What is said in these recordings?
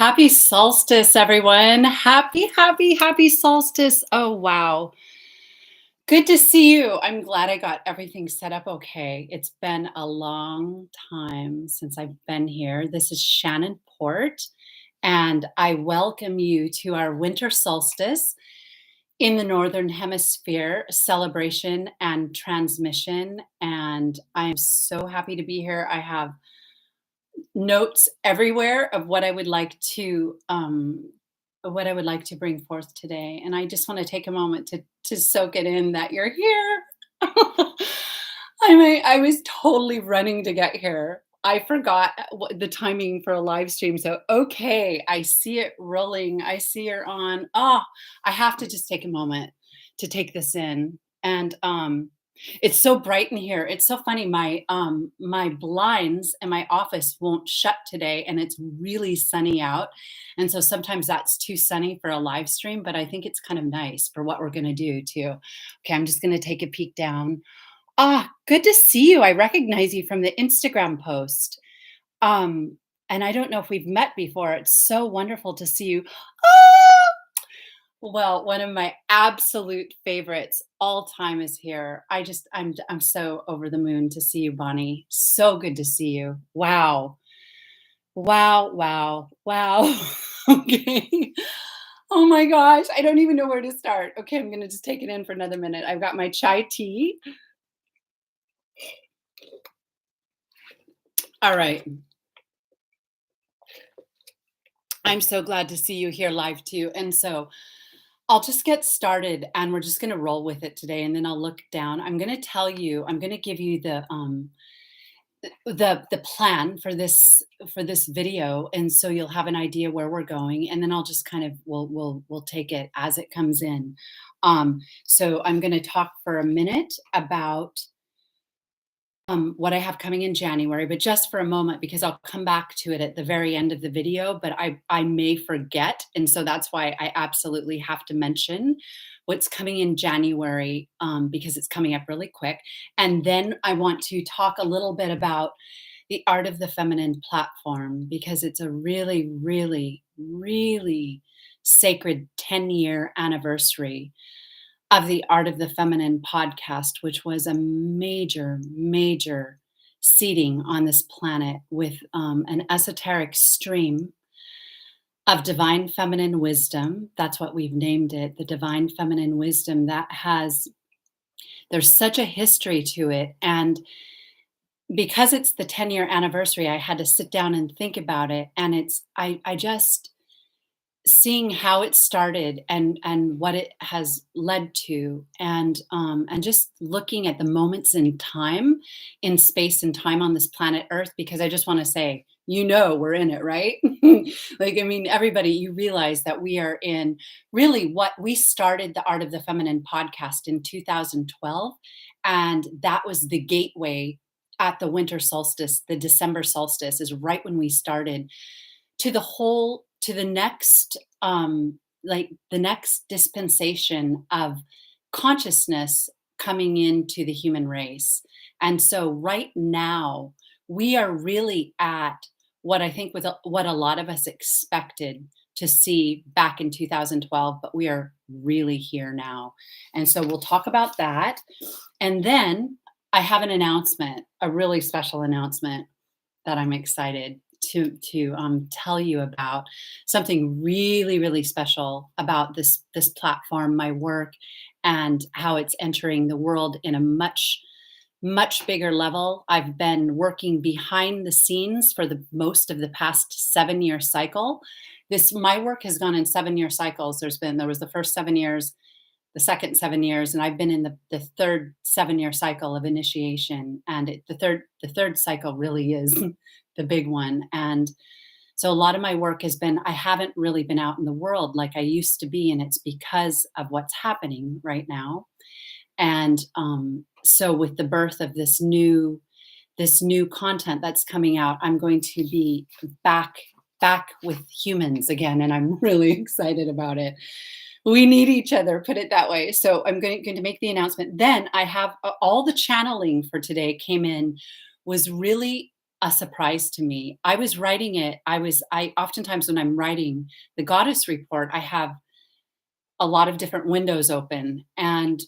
Happy solstice, everyone. Happy solstice. Oh, wow. Good to see you. I'm glad I got everything set up okay. It's been a long time since I've been here. This is Shannon Port, and I welcome you to our winter solstice in the Northern Hemisphere celebration and transmission. And I'm so happy to be here. I have notes everywhere of what I would like to bring forth today. And I just want to take a moment to soak it in that you're here. I was totally running to get here. I forgot the timing for a live stream. So, okay, I see it rolling. I see you're on. Oh, I have to just take a moment to take this in. And it's so bright in here. It's so funny. My blinds in my office won't shut today, and it's really sunny out. And so sometimes that's too sunny for a live stream, but I think it's kind of nice for what we're gonna do too. Okay, I'm just gonna take a peek down. Ah, good to see you. I recognize you from the Instagram post. Um, and I don't know if we've met before. It's so wonderful to see you. Ah! Well, one of my absolute favorites all time is here. I'm so over the moon to see you, Bonnie. So good to see you. Wow. Wow, wow, wow. Okay. Oh my gosh, I don't even know where to start. Okay, I'm gonna just take it in for another minute. I've got my chai tea. All right. I'm so glad to see you here live too. And so I'll just get started and we're just going to roll with it today and then I'll look down. I'm going to give you the plan for this video and so you'll have an idea where we're going and then I'll just kind of we'll take it as it comes in. So I'm going to talk for a minute about what I have coming in January, but just for a moment because I'll come back to it at the very end of the video, but I may forget, and so that's why I absolutely have to mention what's coming in January because it's coming up really quick. And then I want to talk a little bit about the Art of the Feminine platform because it's a really sacred 10-year anniversary of the Art of the Feminine podcast, which was a major seeding on this planet with an esoteric stream of divine feminine wisdom. That's what we've named it, the divine feminine wisdom there's such a history to it. And because it's the 10-year anniversary, I had to sit down and think about it. And I just, seeing how it started and what it has led to and just looking at the moments in time in space and time on this planet earth because I just want to say we're in it, right? Like, I mean, everybody, you realize that we are in really what we started the Art of the Feminine podcast in 2012, and that was the gateway at the winter solstice. The December solstice is right when we started to the next the next dispensation of consciousness coming into the human race. And so right now we are really at what I think what a lot of us expected to see back in 2012, but we are really here now. And so we'll talk about that. And then I have an announcement, a really special announcement that I'm excited to tell you about something really special about this platform, my work, and how it's entering the world in a much bigger level. I've been working behind the scenes for the most of the past 7-year cycle. My work has gone in 7-year cycles. There was the first 7 years, the second 7 years, and I've been in the third 7-year cycle of initiation. And the third cycle really is the big one. And so a lot of my work I haven't really been out in the world like I used to be, and it's because of what's happening right now. And so with the birth of this new content that's coming out, I'm going to be back with humans again, and I'm really excited about it. We need each other, put it that way. So I'm going to make the announcement. Then I have all the channeling for today came in was really a surprise to me. I was writing it. I oftentimes when I'm writing the goddess report, I have a lot of different windows open. And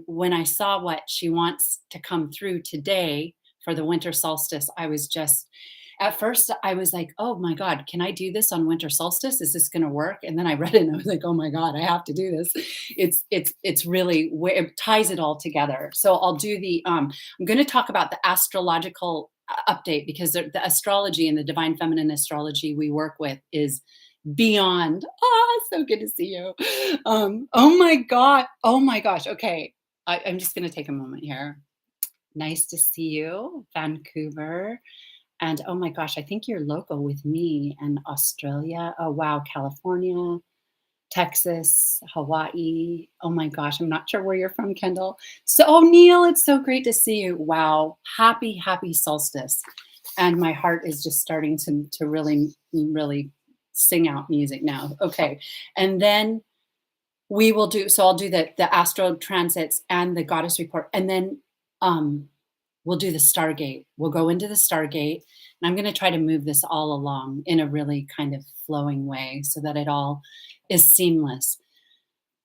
when I saw what she wants to come through today for the winter solstice, I was just at first I was like, "Oh my God, can I do this on winter solstice? Is this going to work?" And then I read it and I was like, "Oh my God, I have to do this." It's really where it ties it all together. So I'll do the I'm going to talk about the astrological update because the astrology and the divine feminine astrology we work with is beyond. Ah, so good to see you. Oh my God. Oh my gosh. Okay. I'm just going to take a moment here. Nice to see you, Vancouver. And oh my gosh, I think you're local with me and Australia. Oh wow, California, Texas, Hawaii. Oh my gosh, I'm not sure where you're from, Kendall. So, oh, Neil, it's so great to see you. Wow. Happy, happy solstice. And my heart is just starting to really, really sing out music now. Okay. And then we will do, so I'll do the astro transits and the goddess report. And then um we'll do the Stargate. We'll go into the Stargate. And I'm going to try to move this all along in a really kind of flowing way so that it all is seamless.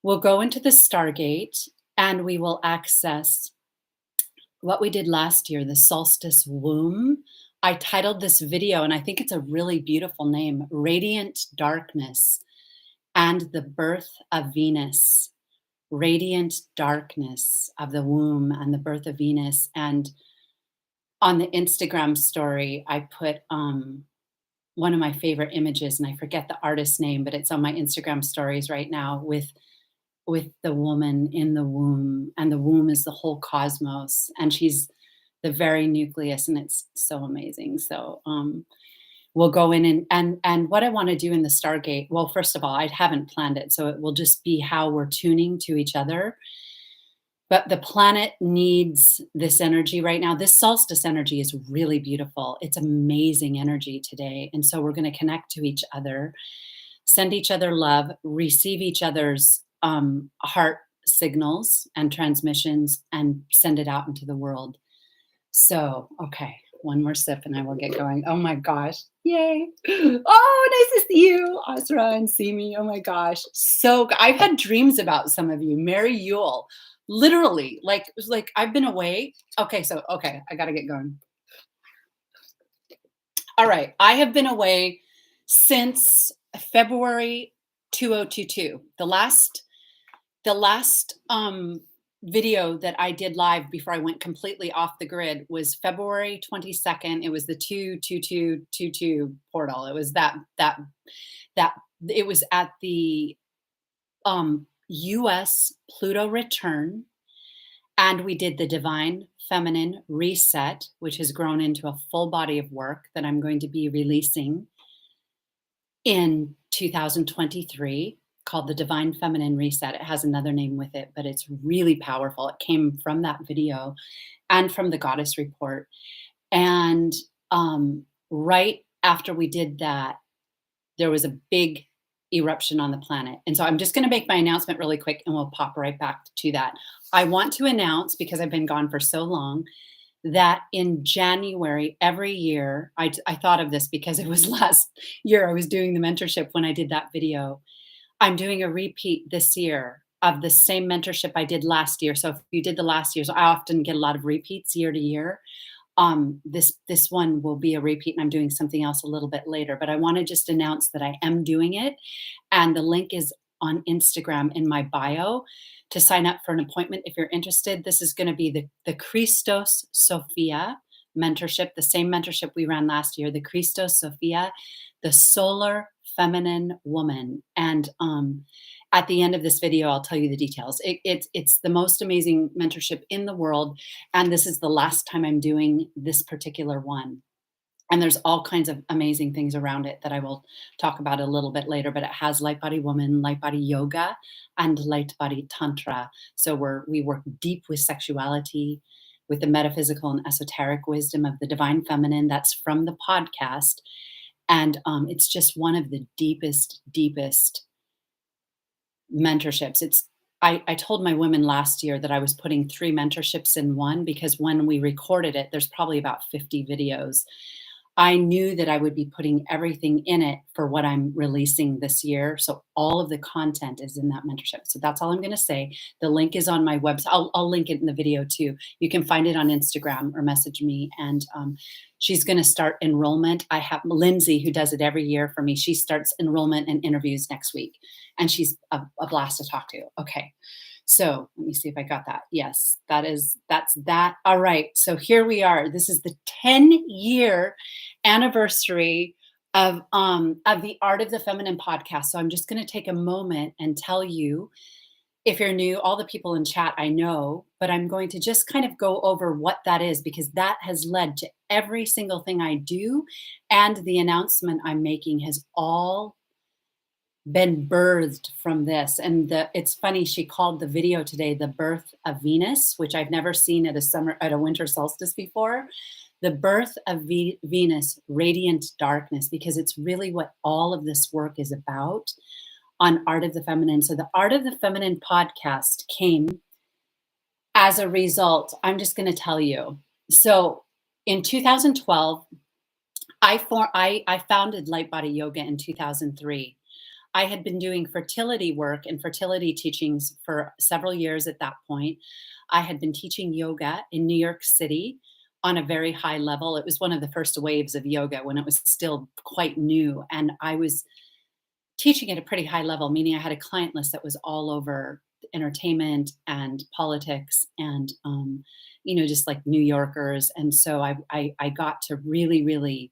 We'll go into the Stargate and we will access what we did last year, the solstice womb. I titled this video, and I think it's a really beautiful name, Radiant Darkness and the Birth of Venus. Radiant darkness of the womb and the birth of Venus. And on the Instagram story, I put one of my favorite images, and I forget the artist's name, but it's on my Instagram stories right now with the woman in the womb, and the womb is the whole cosmos, and she's the very nucleus, and it's so amazing. So we'll go in and what I want to do in the Stargate. Well, first of all, I haven't planned it, so it will just be how we're tuning to each other. But the planet needs this energy right now. This solstice energy is really beautiful. It's amazing energy today. And so we're going to connect to each other, send each other love, receive each other's heart signals and transmissions, and send it out into the world. So, okay, one more sip and I will get going. Oh my gosh. Yay. Oh, nice to see you, Asra and Simi. Oh my gosh. So I've had dreams about some of you. Mary Yule. Literally, like it was like I've been away. Okay, so okay, I gotta get going. All right. I have been away since February 2022. The last video that I did live before I went completely off the grid was February 22nd. It was the 22222 portal. It was that it was at the US Pluto return, and we did the divine feminine reset, which has grown into a full body of work that I'm going to be releasing in 2023, called the Divine Feminine Reset. It has another name with it, but it's really powerful. It came from that video and from the Goddess Report. And right after we did that, there was a big eruption on the planet. And so I'm just going to make my announcement really quick and we'll pop right back to that. I want to announce, because I've been gone for so long, that in January every year, I thought of this because it was last year I was doing the mentorship when I did that video. I'm doing a repeat this year of the same mentorship I did last year. So if you did the last year's, I often get a lot of repeats year to year. This one will be a repeat, and I'm doing something else a little bit later. But I want to just announce that I am doing it, and the link is on Instagram in my bio to sign up for an appointment if you're interested. This is going to be the Christos Sophia mentorship, the same mentorship we ran last year, the Christos Sophia, the solar feminine woman. And at the end of this video, I'll tell you the details. It's the most amazing mentorship in the world. And this is the last time I'm doing this particular one. And there's all kinds of amazing things around it that I will talk about a little bit later, but it has light body woman, light body yoga, and light body tantra. So we work deep with sexuality, with the metaphysical and esoteric wisdom of the divine feminine. That's from the podcast. And it's just one of the deepest mentorships. I told my women last year that I was putting 3 mentorships in one, because when we recorded it, there's probably about 50 videos. I knew that I would be putting everything in it for what I'm releasing this year. So all of the content is in that mentorship. So that's all I'm going to say. The link is on my website. I'll link it in the video too. You can find it on Instagram or message me. And she's going to start enrollment. I have Lindsay, who does it every year for me. She starts enrollment and interviews next week. And she's a blast to talk to. Okay. So let me see if I got that. Yes, that's that. All right. So here we are. This is the 10-year anniversary of the Art of the Feminine podcast. So I'm just going to take a moment and tell you, if you're new, all the people in chat I know, but I'm going to just kind of go over what that is, because that has led to every single thing I do, and the announcement I'm making has all been birthed from this. And it's funny, she called the video today the birth of Venus, which I've never seen at a winter solstice before. The birth of Venus, radiant darkness, because it's really what all of this work is about on Art of the Feminine. So the Art of the Feminine podcast came as a result. I'm just going to tell you. So in 2012, I founded Light Body Yoga in 2003. I had been doing fertility work and fertility teachings for several years at that point. I had been teaching yoga in New York City on a very high level. It was one of the first waves of yoga when it was still quite new. And I was teaching at a pretty high level, meaning I had a client list that was all over entertainment and politics and, just like New Yorkers. And so I got to really, really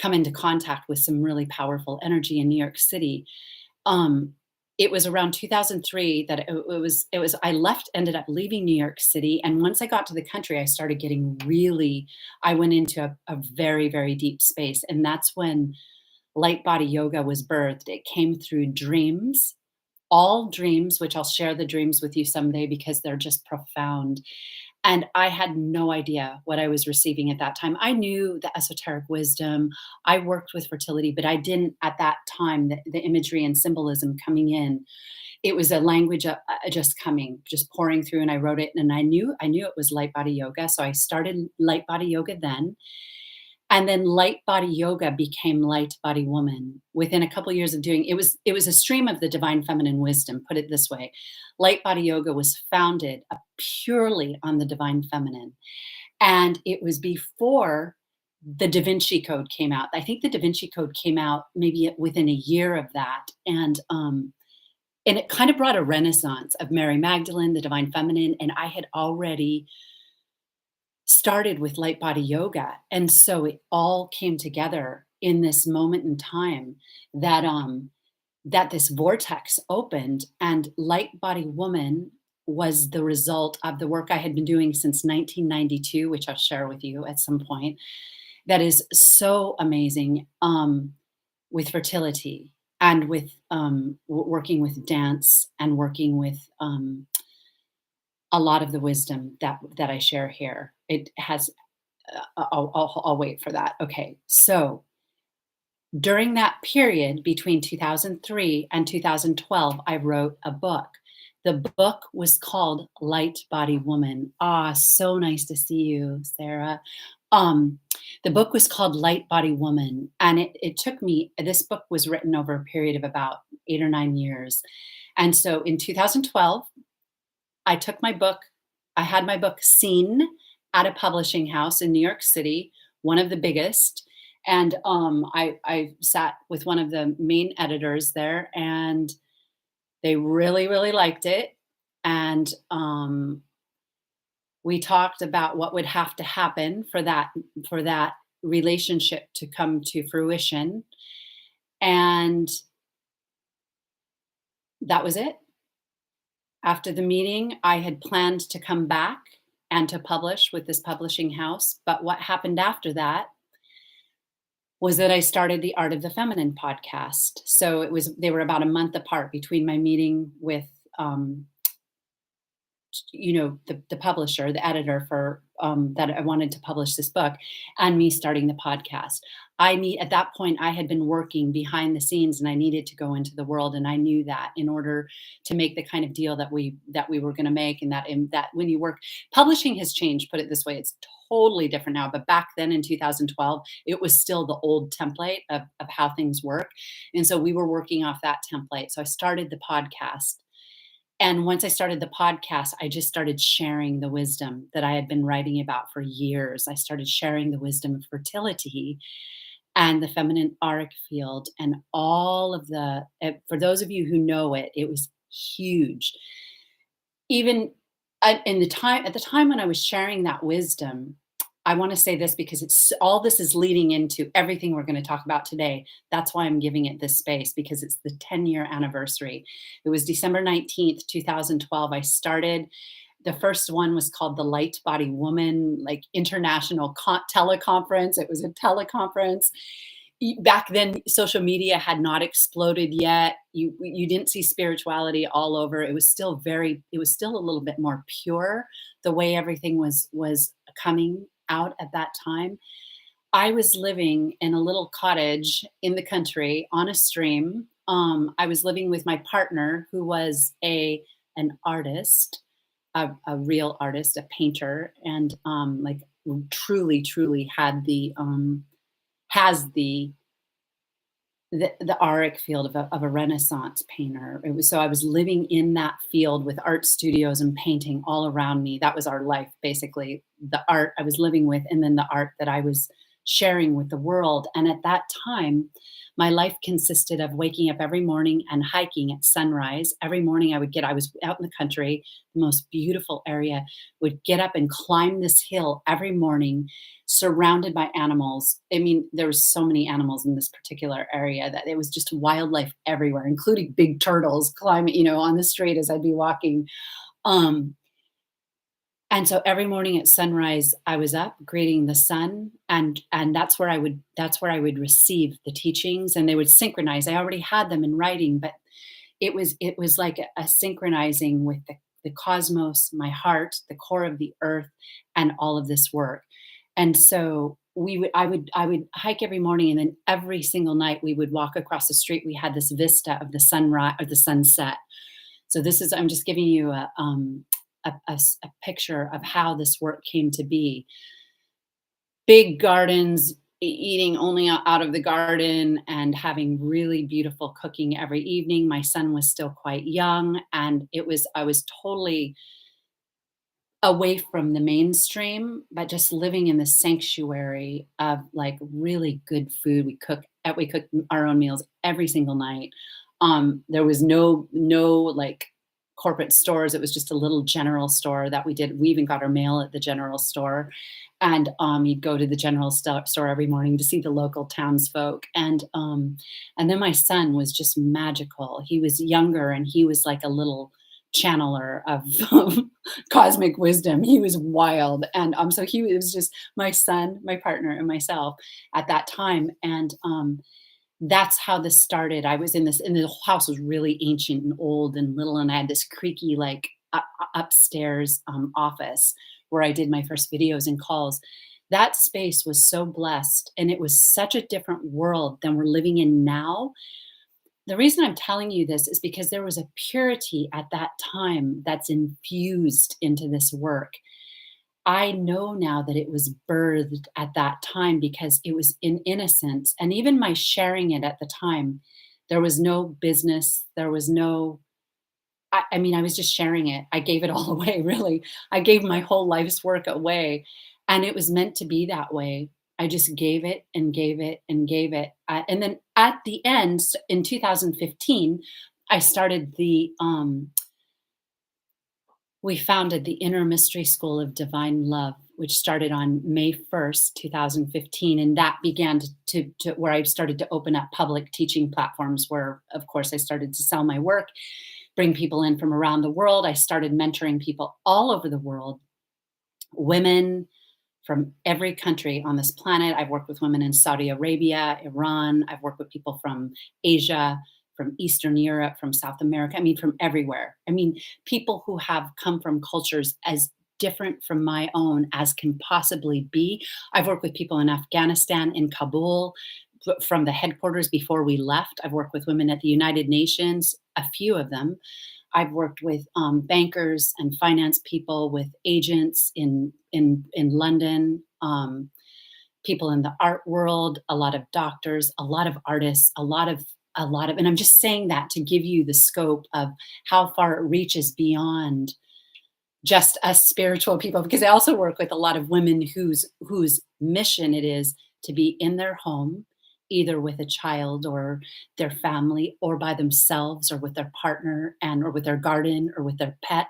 come into contact with some really powerful energy in New York City. Um, it was around 2003 that I ended up leaving New York City. And once I got to the country, I went into a very, very deep space. And that's when Light Body Yoga was birthed. It came through dreams, all dreams, which I'll share the dreams with you someday because they're just profound. And I had no idea what I was receiving at that time. I knew the esoteric wisdom. I worked with fertility, but I didn't at that time, the imagery and symbolism coming in. It was a language just pouring through, and I wrote it, and I knew it was Light Body Yoga. So I started Light Body Yoga then. And then Light Body Yoga became Light Body Woman. Within a couple years of doing it, was a stream of the divine feminine wisdom, put it this way. Light Body Yoga was founded purely on the divine feminine. And it was before the Da Vinci Code came out. I think the Da Vinci Code came out maybe within a year of that. And it kind of brought a renaissance of Mary Magdalene, the divine feminine. And I had already started with Light Body Yoga. And so it all came together in this moment in time that that this vortex opened, and Light Body Woman was the result of the work I had been doing since 1992, which I'll share with you at some point. That is so amazing, with fertility and with working with dance and working with a lot of the wisdom that I share here. It has. I'll wait for that. Okay, so during that period between 2003 and 2012, I wrote a book. The book was called Light Body Woman. Ah, so nice to see you, Sarah. The book was called Light Body Woman, and it took me. This book was written over a period of about 8 or 9 years, and so in 2012. I took my book, I had my book seen at a publishing house in New York City, one of the biggest. And I sat with one of the main editors there, and they really, really liked it. And we talked about what would have to happen for that relationship to come to fruition. And that was it. After the meeting, I had planned to come back and to publish with this publishing house. But what happened after that was that I started the Art of the Feminine podcast. So they were about a month apart between my meeting with the publisher, the editor for that I wanted to publish this book, and me starting the podcast. At that point I had been working behind the scenes and I needed to go into the world, and I knew that in order to make the kind of deal that we were going to make, and that when you work, publishing has changed, put it this way, it's totally different now, but back then in 2012 it was still the old template of how things work. And so we were working off that template. So I started the podcast, and once I started the podcast, I just started sharing the wisdom that I had been writing about for years. I started sharing the wisdom of fertility and the feminine auric field and all of for those of you who know it, it was huge. Even at the time when I was sharing that wisdom, I want to say this because it's all this is leading into everything we're going to talk about today. That's why I'm giving it this space, because it's the 10-year anniversary. It was December 19th, 2012. I started. The first one was called the Light Body Woman, like international teleconference. It was a teleconference. Back then social media had not exploded yet. You didn't see spirituality all over. It was still a little bit more pure, the way everything was coming out at that time. I was living in a little cottage in the country on a stream. I was living with my partner, who was an artist, a real artist, a painter, and like truly had has the auric field of a Renaissance painter. So I was living in that field with art studios and painting all around me. That was our life, basically. The art I was living with, and then the art that I was sharing with the world. And at that time, my life consisted of waking up every morning and hiking at sunrise. Every morning I was out in the country, the most beautiful area, would get up and climb this hill every morning, surrounded by animals. I mean, there was so many animals in this particular area that it was just wildlife everywhere, including big turtles climbing, on the street as I'd be walking. Um, and so every morning at sunrise, I was up greeting the sun, and that's where I would receive the teachings, and they would synchronize. I already had them in writing, but it was like a synchronizing with the cosmos, my heart, the core of the earth, and all of this work. And so I would hike every morning, and then every single night we would walk across the street. We had this vista of the sunrise or the sunset. So I'm just giving you a picture of how this work came to be. Big gardens, eating only out of the garden, and having really beautiful cooking every evening. My son was still quite young, and I was totally away from the mainstream, but just living in the sanctuary of like really good food. We cook our own meals every single night. There was no like corporate stores. It was just a little general store that we did. We even got our mail at the general store. And you'd go to the store every morning to see the local townsfolk. And then my son was just magical. He was younger, and he was like a little channeler of cosmic wisdom. He was wild. And so he was just my son, my partner, and myself at that time. And that's how this started. I was in this, and the whole house was really ancient and old and little, and I had this creaky, like upstairs office where I did my first videos and calls. That space was so blessed, and it was such a different world than we're living in now. The reason I'm telling you this is because there was a purity at that time that's infused into this work. I know now that it was birthed at that time because it was in innocence. And even my sharing it at the time, there was no business. There was no, I mean, I was just sharing it. I gave it all away, really. I gave my whole life's work away. And it was meant to be that way. I just gave it and gave it and gave it. And then at the end, in 2015, I started we founded the Inner Mystery School of Divine Love, which started on May 1st, 2015. And that began to where I started to open up public teaching platforms where, of course, I started to sell my work, bring people in from around the world. I started mentoring people all over the world, women from every country on this planet. I've worked with women in Saudi Arabia, Iran. I've worked with people from Asia, from Eastern Europe, from South America, I mean, from everywhere. I mean, people who have come from cultures as different from my own as can possibly be. I've worked with people in Afghanistan, in Kabul, from the headquarters before we left. I've worked with women at the United Nations, a few of them. I've worked with bankers and finance people, with agents in London, people in the art world, a lot of doctors, a lot of artists, a lot of, and I'm just saying that to give you the scope of how far it reaches beyond just us spiritual people, because I also work with a lot of women whose mission it is to be in their home, either with a child or their family, or by themselves, or with their partner, and or with their garden, or with their pet,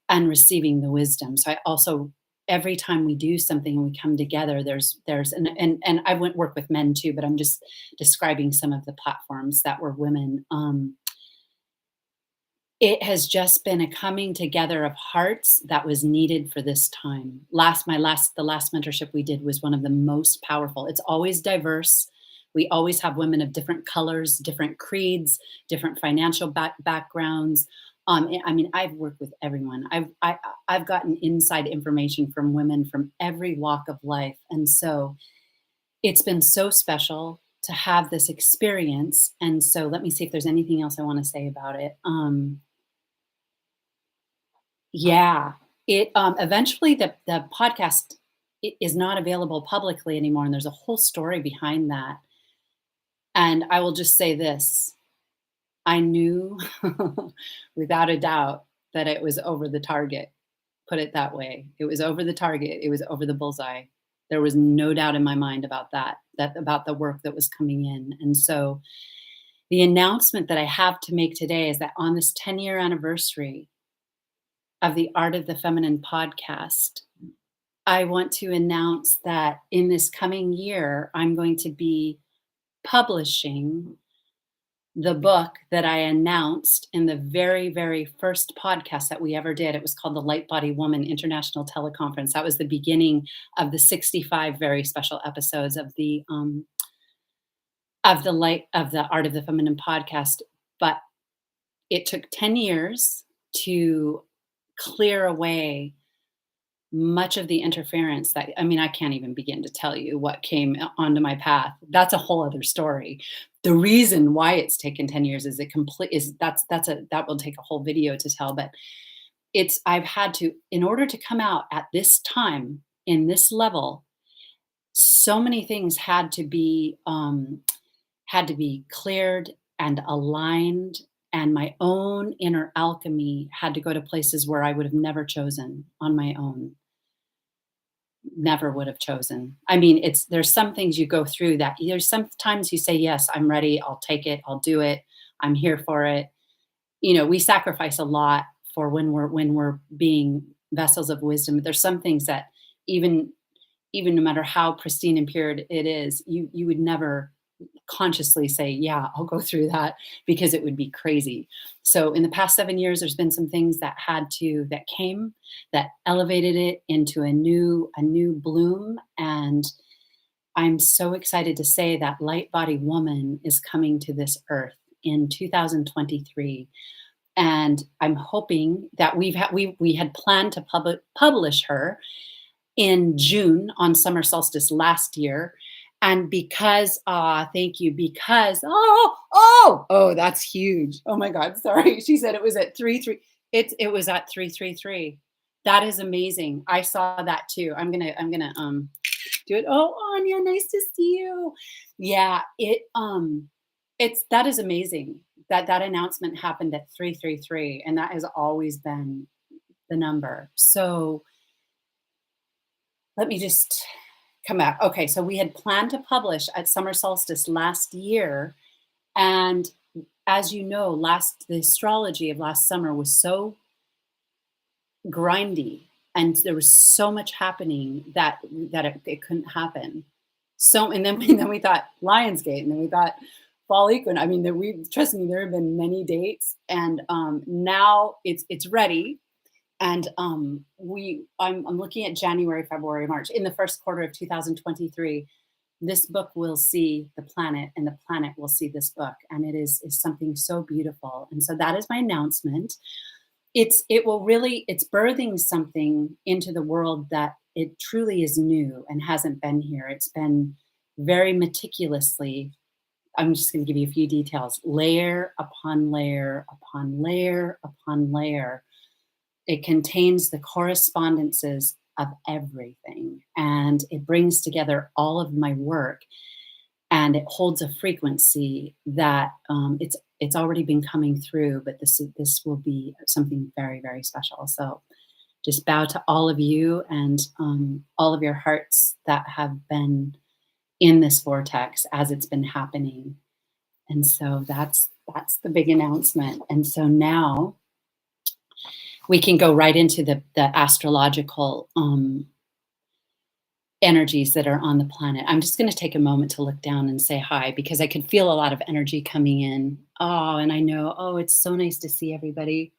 and receiving the wisdom. So I also, every time we do something and we come together, there's and I went work with men too, but I'm just describing some of the platforms that were women. It has just been a coming together of hearts that was needed for this time. The last mentorship we did was one of the most powerful. It's always diverse. We always have women of different colors, different creeds, different financial backgrounds. I mean, I've worked with everyone. I've gotten inside information from women from every walk of life, and so it's been so special to have this experience. And so, let me see if there's anything else I want to say about it. Yeah, it eventually the podcast is not available publicly anymore, and there's a whole story behind that. And I will just say this: I knew without a doubt that it was over the target. Put it that way. It was over the target. It was over the bullseye. There was no doubt in my mind about that, that about the work that was coming in. And so the announcement that I have to make today is that on this 10-year anniversary of the Art of the Feminine podcast, I want to announce that in this coming year, I'm going to be publishing the book that I announced in the very, very first podcast that we ever did. It was called the Light Body Woman International Teleconference. That was the beginning of the 65 very special episodes of the Art of the Feminine podcast. But it took 10 years to clear away much of the interference that, I mean, I can't even begin to tell you what came onto my path. That's a whole other story. The reason why it's taken 10 years is that will take a whole video to tell, but I've had to, in order to come out at this time in this level, so many things had to be cleared and aligned, and my own inner alchemy had to go to places where I would have never chosen on my own. Never would have chosen. I mean, there's some things you go through that there's sometimes you say, yes, I'm ready. I'll take it. I'll do it. I'm here for it. You know, we sacrifice a lot for when we're being vessels of wisdom. But there's some things that even no matter how pristine and pure it is, you would never consciously say, yeah, I'll go through that, because it would be crazy. So in the past 7 years, there's been some things that came that elevated it into a new bloom. And I'm so excited to say that Light Body Woman is coming to this earth in 2023. And I'm hoping that we had planned to publish her in June on summer solstice last year. And because, thank you, because, that's huge. Oh my God, sorry. She said it was at 3-3. It was at 333. That is amazing. I saw that too. I'm gonna do it. Oh, Anya, nice to see you. Yeah, that is amazing. That announcement happened at 333, and that has always been the number. So let me just come back. Okay, so we had planned to publish at summer solstice last year, and as you know, the astrology of last summer was so grindy, and there was so much happening that it couldn't happen. So, and then we thought Lionsgate, and then we thought fall equinox. I mean, trust me, there have been many dates, and now it's ready. And I'm looking at January, February, March, in the first quarter of 2023. this book will see the planet and the planet will see this book, and is something so beautiful. And so that is my announcement. It will really, it's birthing something into the world that it truly is new and hasn't been here. It's been very meticulously, I'm just going to give you a few details, layer upon layer upon layer upon layer. It contains the correspondences of everything, and it brings together all of my work, and it holds a frequency that, it's already been coming through, but this will be something very, very special. So just bow to all of you and, all of your hearts that have been in this vortex as it's been happening. And so that's the big announcement. And so now we can go right into the astrological, energies that are on the planet. I'm just going to take a moment to look down and say hi because I could feel a lot of energy coming in. Oh, and I know, oh, it's so nice to see everybody.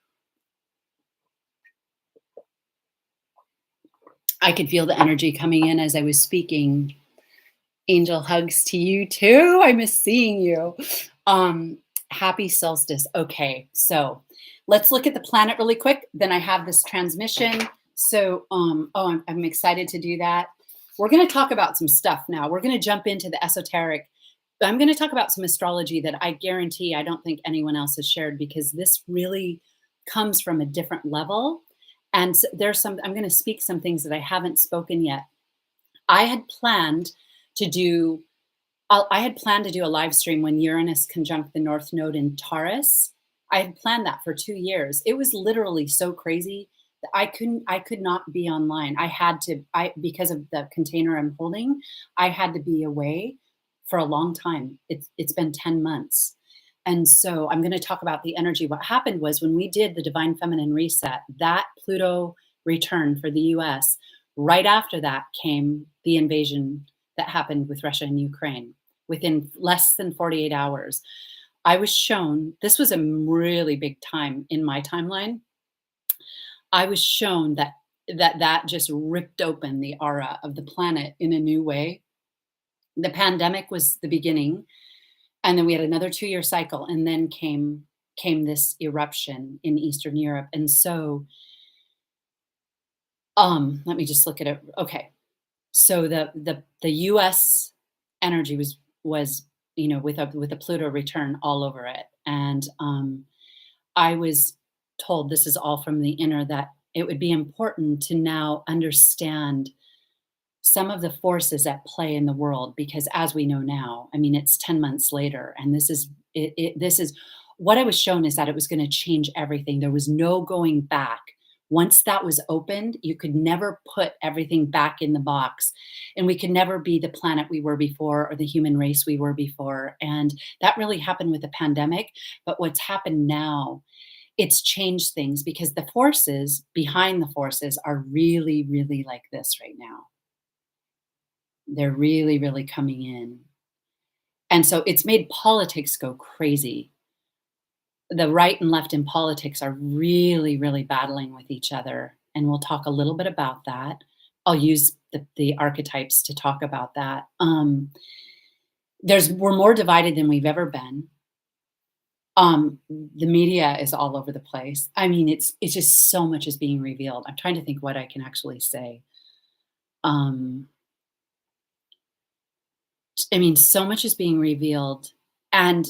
I could feel the energy coming in as I was speaking. Angel hugs to you too. I miss seeing you. Um, Happy solstice. Okay, so let's look at the planet really quick. Then I have this transmission. So, I'm excited to do that. We're going to talk about some stuff now. We're going to jump into the esoteric. I'm going to talk about some astrology that I guarantee I don't think anyone else has shared because this really comes from a different level. And there's some, I'm going to speak some things that I haven't spoken yet. I had planned to do I had planned to do a live stream when Uranus conjunct the North Node in Taurus. I had planned that for 2 years. It was literally so crazy that I could not be online. I had to, because of the container I'm holding, I had to be away for a long time. It's been 10 months. And so I'm going to talk about the energy. What happened was when we did the Divine Feminine Reset, that Pluto return for the US, right after that came the invasion that happened with Russia and Ukraine within less than 48 hours. I was shown, this was a really big time in my timeline. I was shown that just ripped open the aura of the planet in a new way. The pandemic was the beginning, and then we had another 2-year cycle, and then came this eruption in Eastern Europe. And so, let me just look at it. Okay. So the US energy was, with a Pluto return all over it. And I was told, this is all from the inner, that it would be important to now understand some of the forces at play in the world, because as we know now, I mean, it's 10 months later, and this is what I was shown, is that it was going to change everything. There was no going back. Once that was opened, you could never put everything back in the box, and we could never be the planet we were before or the human race we were before. And that really happened with the pandemic. But what's happened now, it's changed things because the forces behind the forces are really, really like this right now. They're really, really coming in. And so it's made politics go crazy. The right and left in politics are really, really battling with each other. And we'll talk a little bit about that. I'll use the archetypes to talk about that. We're more divided than we've ever been. The media is all over the place. I mean, it's just so much is being revealed. I'm trying to think what I can actually say. I mean, so much is being revealed, and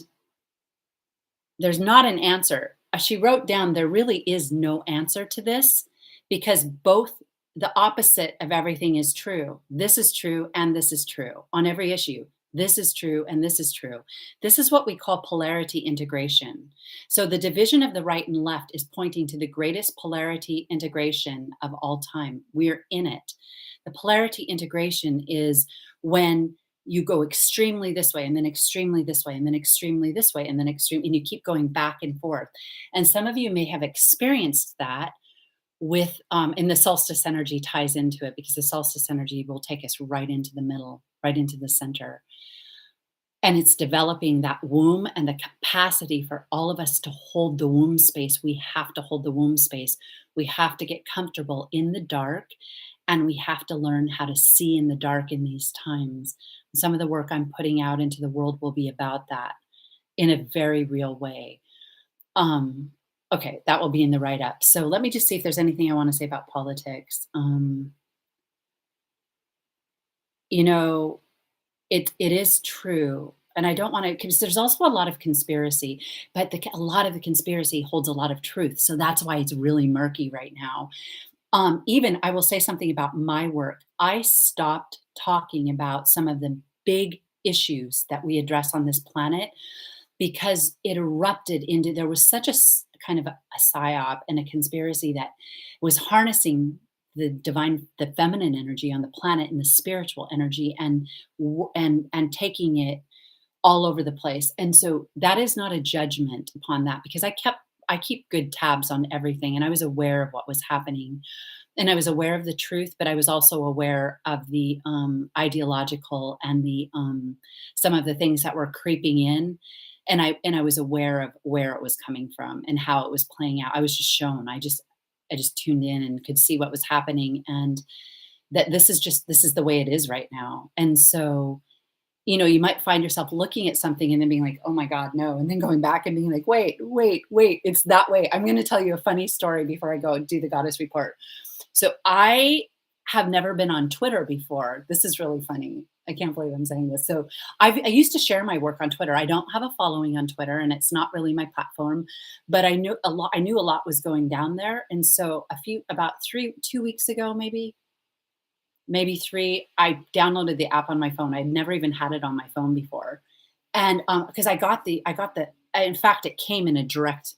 there's not an answer. She wrote down, there really is no answer to this because both the opposite of everything is true. This is true and this is true on every issue. This is true and this is true. This is what we call polarity integration. So the division of the right and left is pointing to the greatest polarity integration of all time. We're in it. The polarity integration is when you go extremely this way and then extremely this way and then extremely this way and then extreme, and you keep going back and forth. And some of you may have experienced that with, and the solstice energy ties into it because the solstice energy will take us right into the middle, right into the center. And it's developing that womb and the capacity for all of us to hold the womb space. We have to hold the womb space. We have to get comfortable in the dark and we have to learn how to see in the dark in these times. Some of the work I'm putting out into the world will be about that in a very real way. Um, okay, that will be in the write up. So let me just see if there's anything I want to say about politics. You know, it is true, and I don't want to, because there's also a lot of conspiracy, but a lot of the conspiracy holds a lot of truth. So that's why it's really murky right now. Even I will say something about my work. I stopped talking about some of the big issues that we address on this planet because it erupted into, there was such a kind of a psyop and a conspiracy that was harnessing the feminine energy on the planet and the spiritual energy and and taking it all over the place. And so that is not a judgment upon that, because I keep good tabs on everything, and I was aware of what was happening, and I was aware of the truth, but I was also aware of the ideological and the some of the things that were creeping in, and I was aware of where it was coming from and how it was playing out. I was just shown. I just tuned in and could see what was happening, and that this is the way it is right now. And so, you might find yourself looking at something and then being like, "Oh my god, no," and then going back and being like, "Wait, wait, wait, it's that way." I'm gonna tell you a funny story before I go do the goddess report. So I have never been on Twitter before. This is really funny. I can't believe I'm saying this. So I used to share my work on Twitter. I don't have a following on Twitter, and it's not really my platform, but I knew a lot. I knew a lot was going down there, and so about 2 weeks ago, maybe three, I downloaded the app on my phone. I'd never even had it on my phone before, and because I got the. In fact, it came in a direct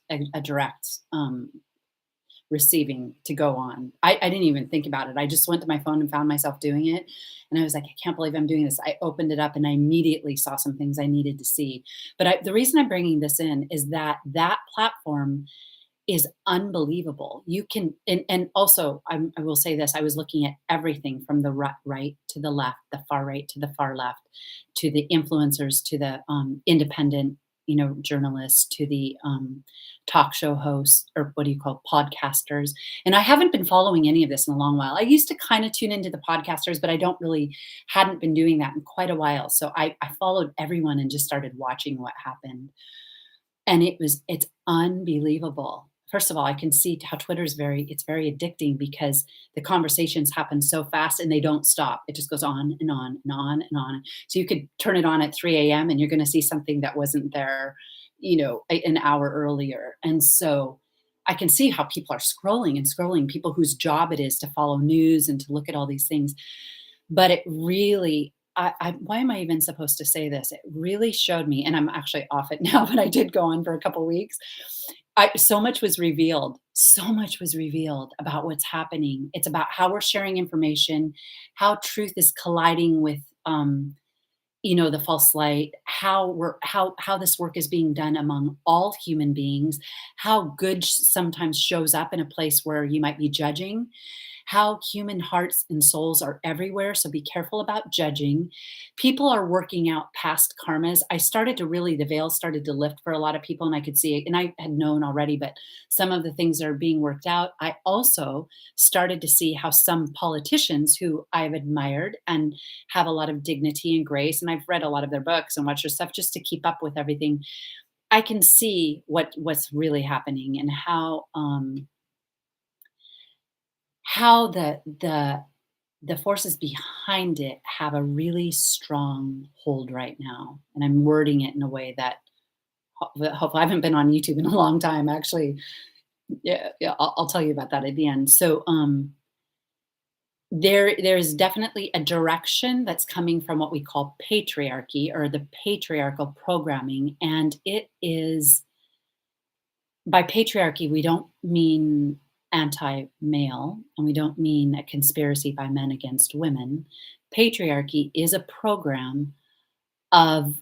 receiving to go on. I didn't even think about it. I just went to my phone and found myself doing it. And I was like, I can't believe I'm doing this. I opened it up and I immediately saw some things I needed to see. But the reason I'm bringing this in is that that platform is unbelievable. You can, and also I will say this: I was looking at everything from the right to the left, the far right to the far left, to the influencers, to the independent, journalists, to the talk show hosts, or what do you call podcasters. And I haven't been following any of this in a long while. I used to kind of tune into the podcasters, but I don't really hadn't been doing that in quite a while. So I followed everyone and just started watching what happened, and it's unbelievable. First of all, I can see how it's very addicting, because the conversations happen so fast and they don't stop. It just goes on and on and on and on. So you could turn it on at 3 a.m. and you're going to see something that wasn't there, an hour earlier. And so I can see how people are scrolling and scrolling, people whose job it is to follow news and to look at all these things. But it really, why am I even supposed to say this? It really showed me, and I'm actually off it now, but I did go on for a couple weeks. So much was revealed. So much was revealed about what's happening. It's about how we're sharing information, how truth is colliding with, the false light, how this work is being done among all human beings, how good sometimes shows up in a place where you might be judging, how human hearts and souls are everywhere. So be careful about judging. People are working out past karmas. The veil started to lift for a lot of people, and I could see it. And I had known already, but some of the things that are being worked out. I also started to see how some politicians who I've admired and have a lot of dignity and grace, and I've read a lot of their books and watched their stuff just to keep up with everything. I can see what's really happening, and how the forces behind it have a really strong hold right now. And I'm wording it in a way that hopefully, I haven't been on YouTube in a long time, actually. Yeah, yeah, I'll tell you about that at the end. So there's definitely a direction that's coming from what we call patriarchy, or the patriarchal programming. And it is, by patriarchy, we don't mean anti-male, and we don't mean a conspiracy by men against women. Patriarchy is a program of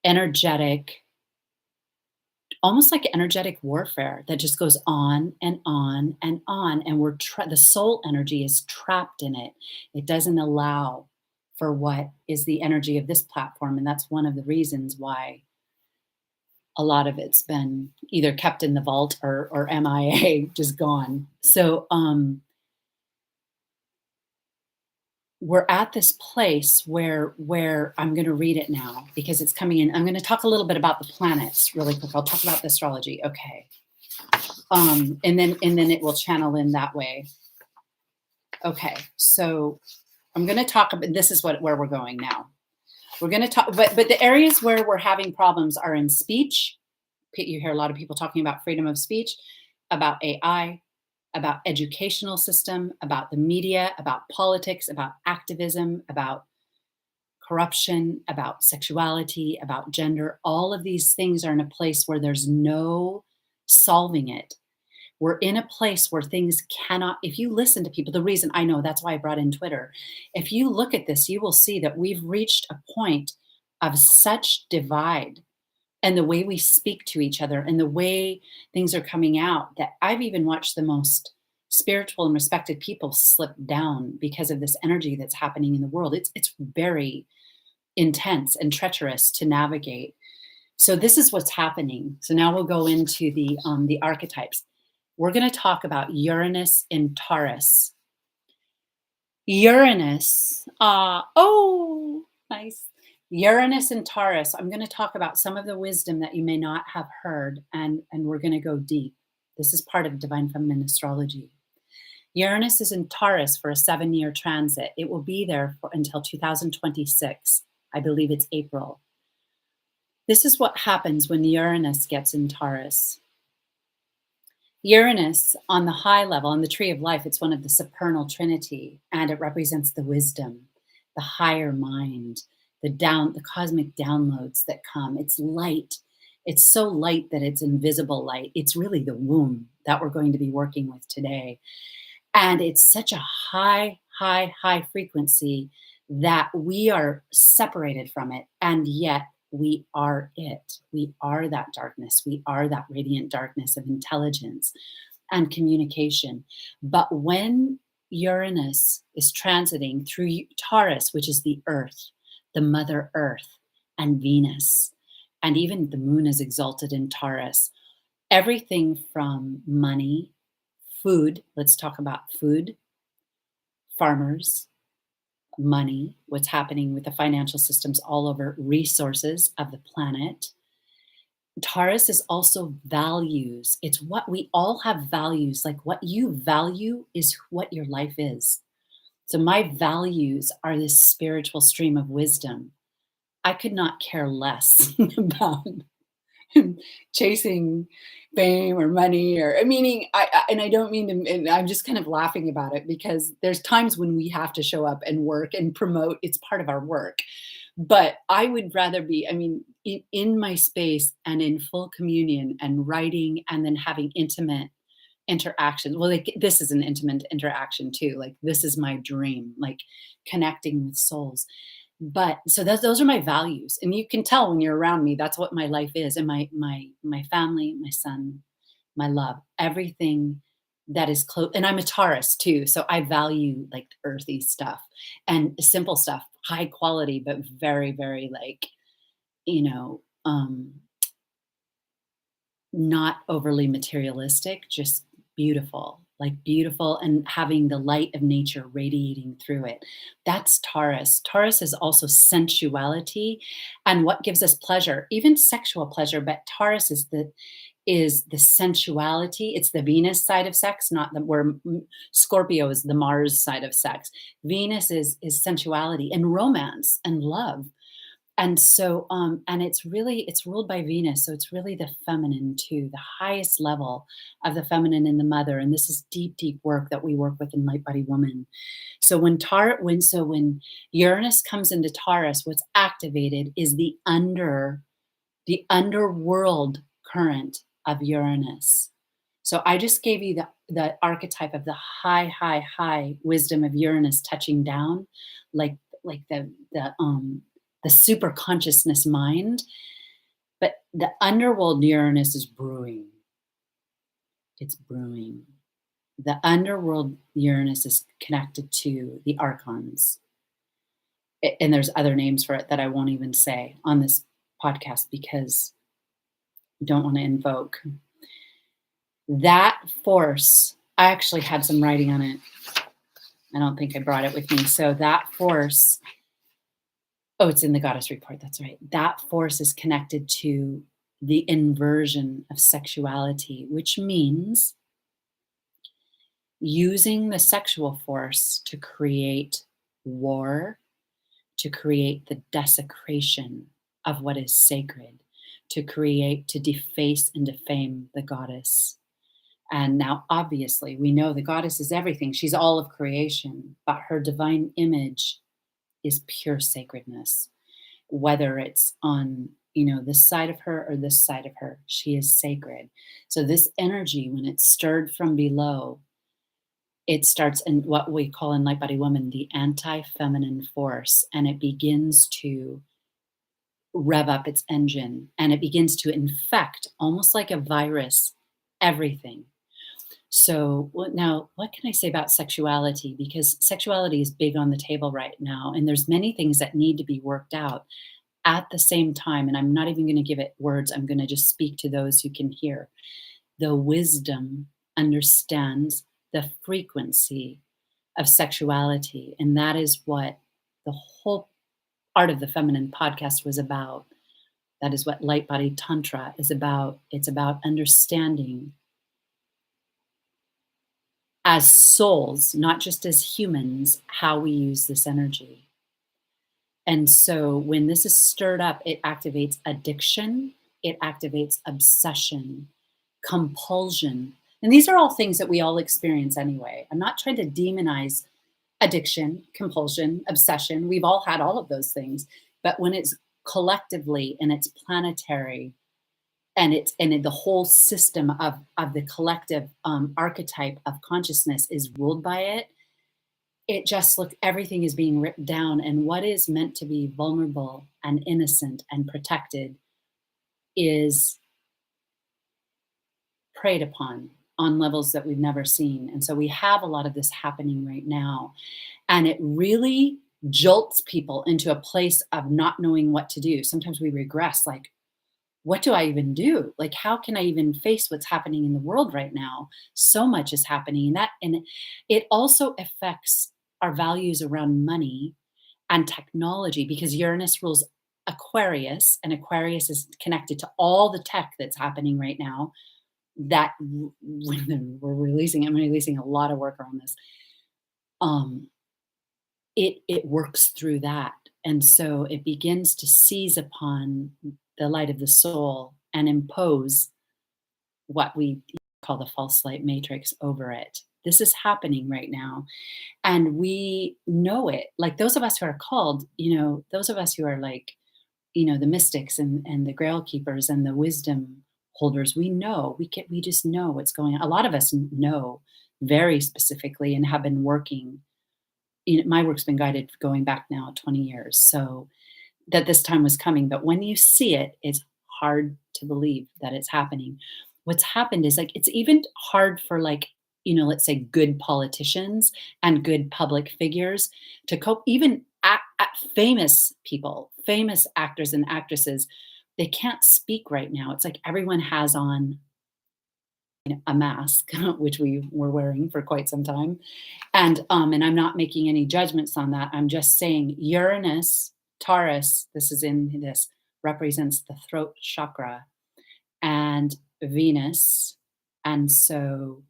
energetic, almost like energetic warfare, that just goes on and on and on, and the soul energy is trapped in it. It doesn't allow for what is the energy of this platform, and that's one of the reasons why a lot of it's been either kept in the vault or MIA, just gone. So we're at this place where I'm going to read it now because it's coming in. I'm going to talk a little bit about the planets really quick. I'll talk about the astrology. Okay. And then it will channel in that way. Okay. So I'm going to talk about, this is where we're going now. We're going to talk, but the areas where we're having problems are in speech. You hear a lot of people talking about freedom of speech, about AI, about educational system, about the media, about politics, about activism, about corruption, about sexuality, about gender. All of these things are in a place where there's no solving it. We're in a place where things cannot, if you listen to people, the reason I know that's why I brought in Twitter. If you look at this, you will see that we've reached a point of such divide and the way we speak to each other and the way things are coming out that I've even watched the most spiritual and respected people slip down because of this energy that's happening in the world. It's very intense and treacherous to navigate. So this is what's happening. So now we'll go into the archetypes. We're going to talk about Uranus in Taurus. Uranus, nice. Uranus and Taurus. I'm going to talk about some of the wisdom that you may not have heard, and we're going to go deep. This is part of Divine Feminine Astrology. Uranus is in Taurus for a 7-year transit. It will be there until 2026. I believe it's April. This is what happens when Uranus gets in Taurus. Uranus, on the high level, on the tree of life, it's one of the supernal trinity, and it represents the wisdom, the higher mind, the cosmic downloads that come. It's light. It's so light that it's invisible light. It's really the womb that we're going to be working with today. And it's such a high, high, high frequency that we are separated from it. And yet we are it. We are that darkness. We are that radiant darkness of intelligence and communication. But when Uranus is transiting through Taurus, which is the earth, the Mother Earth, and Venus, and even the moon is exalted in Taurus, everything from money, food, let's talk about food, farmers, money, what's happening with the financial systems all over, resources of the planet. Taurus is also values. It's what we all have values. Like what you value is what your life is. So my values are this spiritual stream of wisdom. I could not care less about chasing fame or money or meaning I don't mean to, and I'm just kind of laughing about it because there's times when we have to show up and work and promote. It's part of our work. But I would rather be, in my space and in full communion and writing and then having intimate interactions. Well, like this is an intimate interaction too. Like this is my dream, like connecting with souls. But so those are my values, and you can tell when you're around me. That's what my life is, and my family, my son, my love, everything that is close. And I'm a Taurus too, so I value like earthy stuff and simple stuff, high quality, but very, very like you know, um, not overly materialistic, just beautiful, like beautiful and having the light of nature radiating through it. That's Taurus. Taurus is also sensuality and what gives us pleasure, even sexual pleasure, but Taurus is the sensuality. It's the Venus side of sex, not the where Scorpio is the Mars side of sex. Venus is sensuality and romance and love. And so, and it's ruled by Venus, so it's really the feminine too, the highest level of the feminine in the mother. And this is deep, deep work that we work with in Light Body Woman. So when Uranus comes into Taurus, what's activated is the underworld current of Uranus. So I just gave you the archetype of the high, high, high wisdom of Uranus touching down, like the super consciousness mind. But the underworld Uranus is brewing. It's brewing. The underworld Uranus is connected to the archons. And there's other names for it that I won't even say on this podcast because I don't want to invoke. That force, I actually had some writing on it. I don't think I brought it with me. So that force, oh, it's in the goddess report. That's right. That force is connected to the inversion of sexuality, which means using the sexual force to create war, to create the desecration of what is sacred, to create, to deface and defame the goddess. And now, obviously, we know the goddess is everything. She's all of creation, but her divine image is pure sacredness. Whether it's on, this side of her or this side of her, she is sacred. So this energy, when it's stirred from below, it starts in what we call in Light Body Woman the anti-feminine force, and it begins to rev up its engine, and it begins to infect, almost like a virus, everything. So now, what can I say about sexuality? Because sexuality is big on the table right now, and there's many things that need to be worked out at the same time. And I'm not even going to give it words. I'm going to just speak to those who can hear. The wisdom understands the frequency of sexuality, and that is what the whole Art of the Feminine podcast was about. That is what Light Body Tantra is about. It's about understanding as souls, not just as humans, how we use this energy. And so when this is stirred up, it activates addiction, it activates obsession, compulsion. And these are all things that we all experience anyway. I'm not trying to demonize addiction, compulsion, obsession. We've all had all of those things. But when it's collectively and it's planetary, and the whole system of the collective archetype of consciousness is ruled by it, it just look everything is being ripped down, and what is meant to be vulnerable and innocent and protected is preyed upon on levels that we've never seen. And so we have a lot of this happening right now, and it really jolts people into a place of not knowing what to do. Sometimes we regress, like, what do I even do? Like, how can I even face what's happening in the world right now? So much is happening, and it also affects our values around money and technology, because Uranus rules Aquarius, and Aquarius is connected to all the tech that's happening right now. That we're releasing, I'm releasing a lot of work around this. Um, it works through that, and so it begins to seize upon the light of the soul and impose what we call the false light matrix over it. This is happening right now, and we know it. Like those of us who are called, those of us who are like, the mystics and the grail keepers and the wisdom holders, we know, we just know what's going on. A lot of us know very specifically and have been working. My work's been guided going back now 20 years. So that this time was coming, but when you see it, it's hard to believe that it's happening. What's happened is, like, it's even hard for, like, let's say good politicians and good public figures to cope. Even famous people, famous actors and actresses, they can't speak right now. It's like everyone has on a mask, which we were wearing for quite some time. And I'm not making any judgments on that. I'm just saying Uranus, Taurus, this is in this, represents the throat chakra, and Venus. And so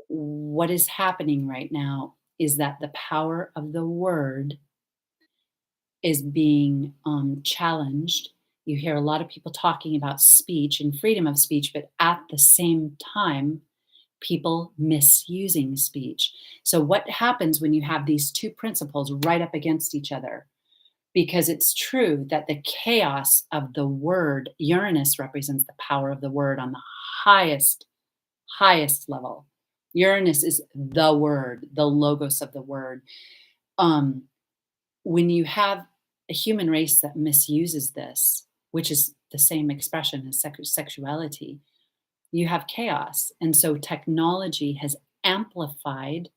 what is happening right now is that the power of the word is being challenged. You hear a lot of people talking about speech and freedom of speech, but at the same time, people misusing speech. So what happens when you have these two principles right up against each other? Because it's true that the chaos of the word, Uranus represents the power of the word on the highest level. Uranus is the word, the logos of the word. When you have a human race that misuses this, which is the same expression as sexuality, you have chaos. And so technology has amplified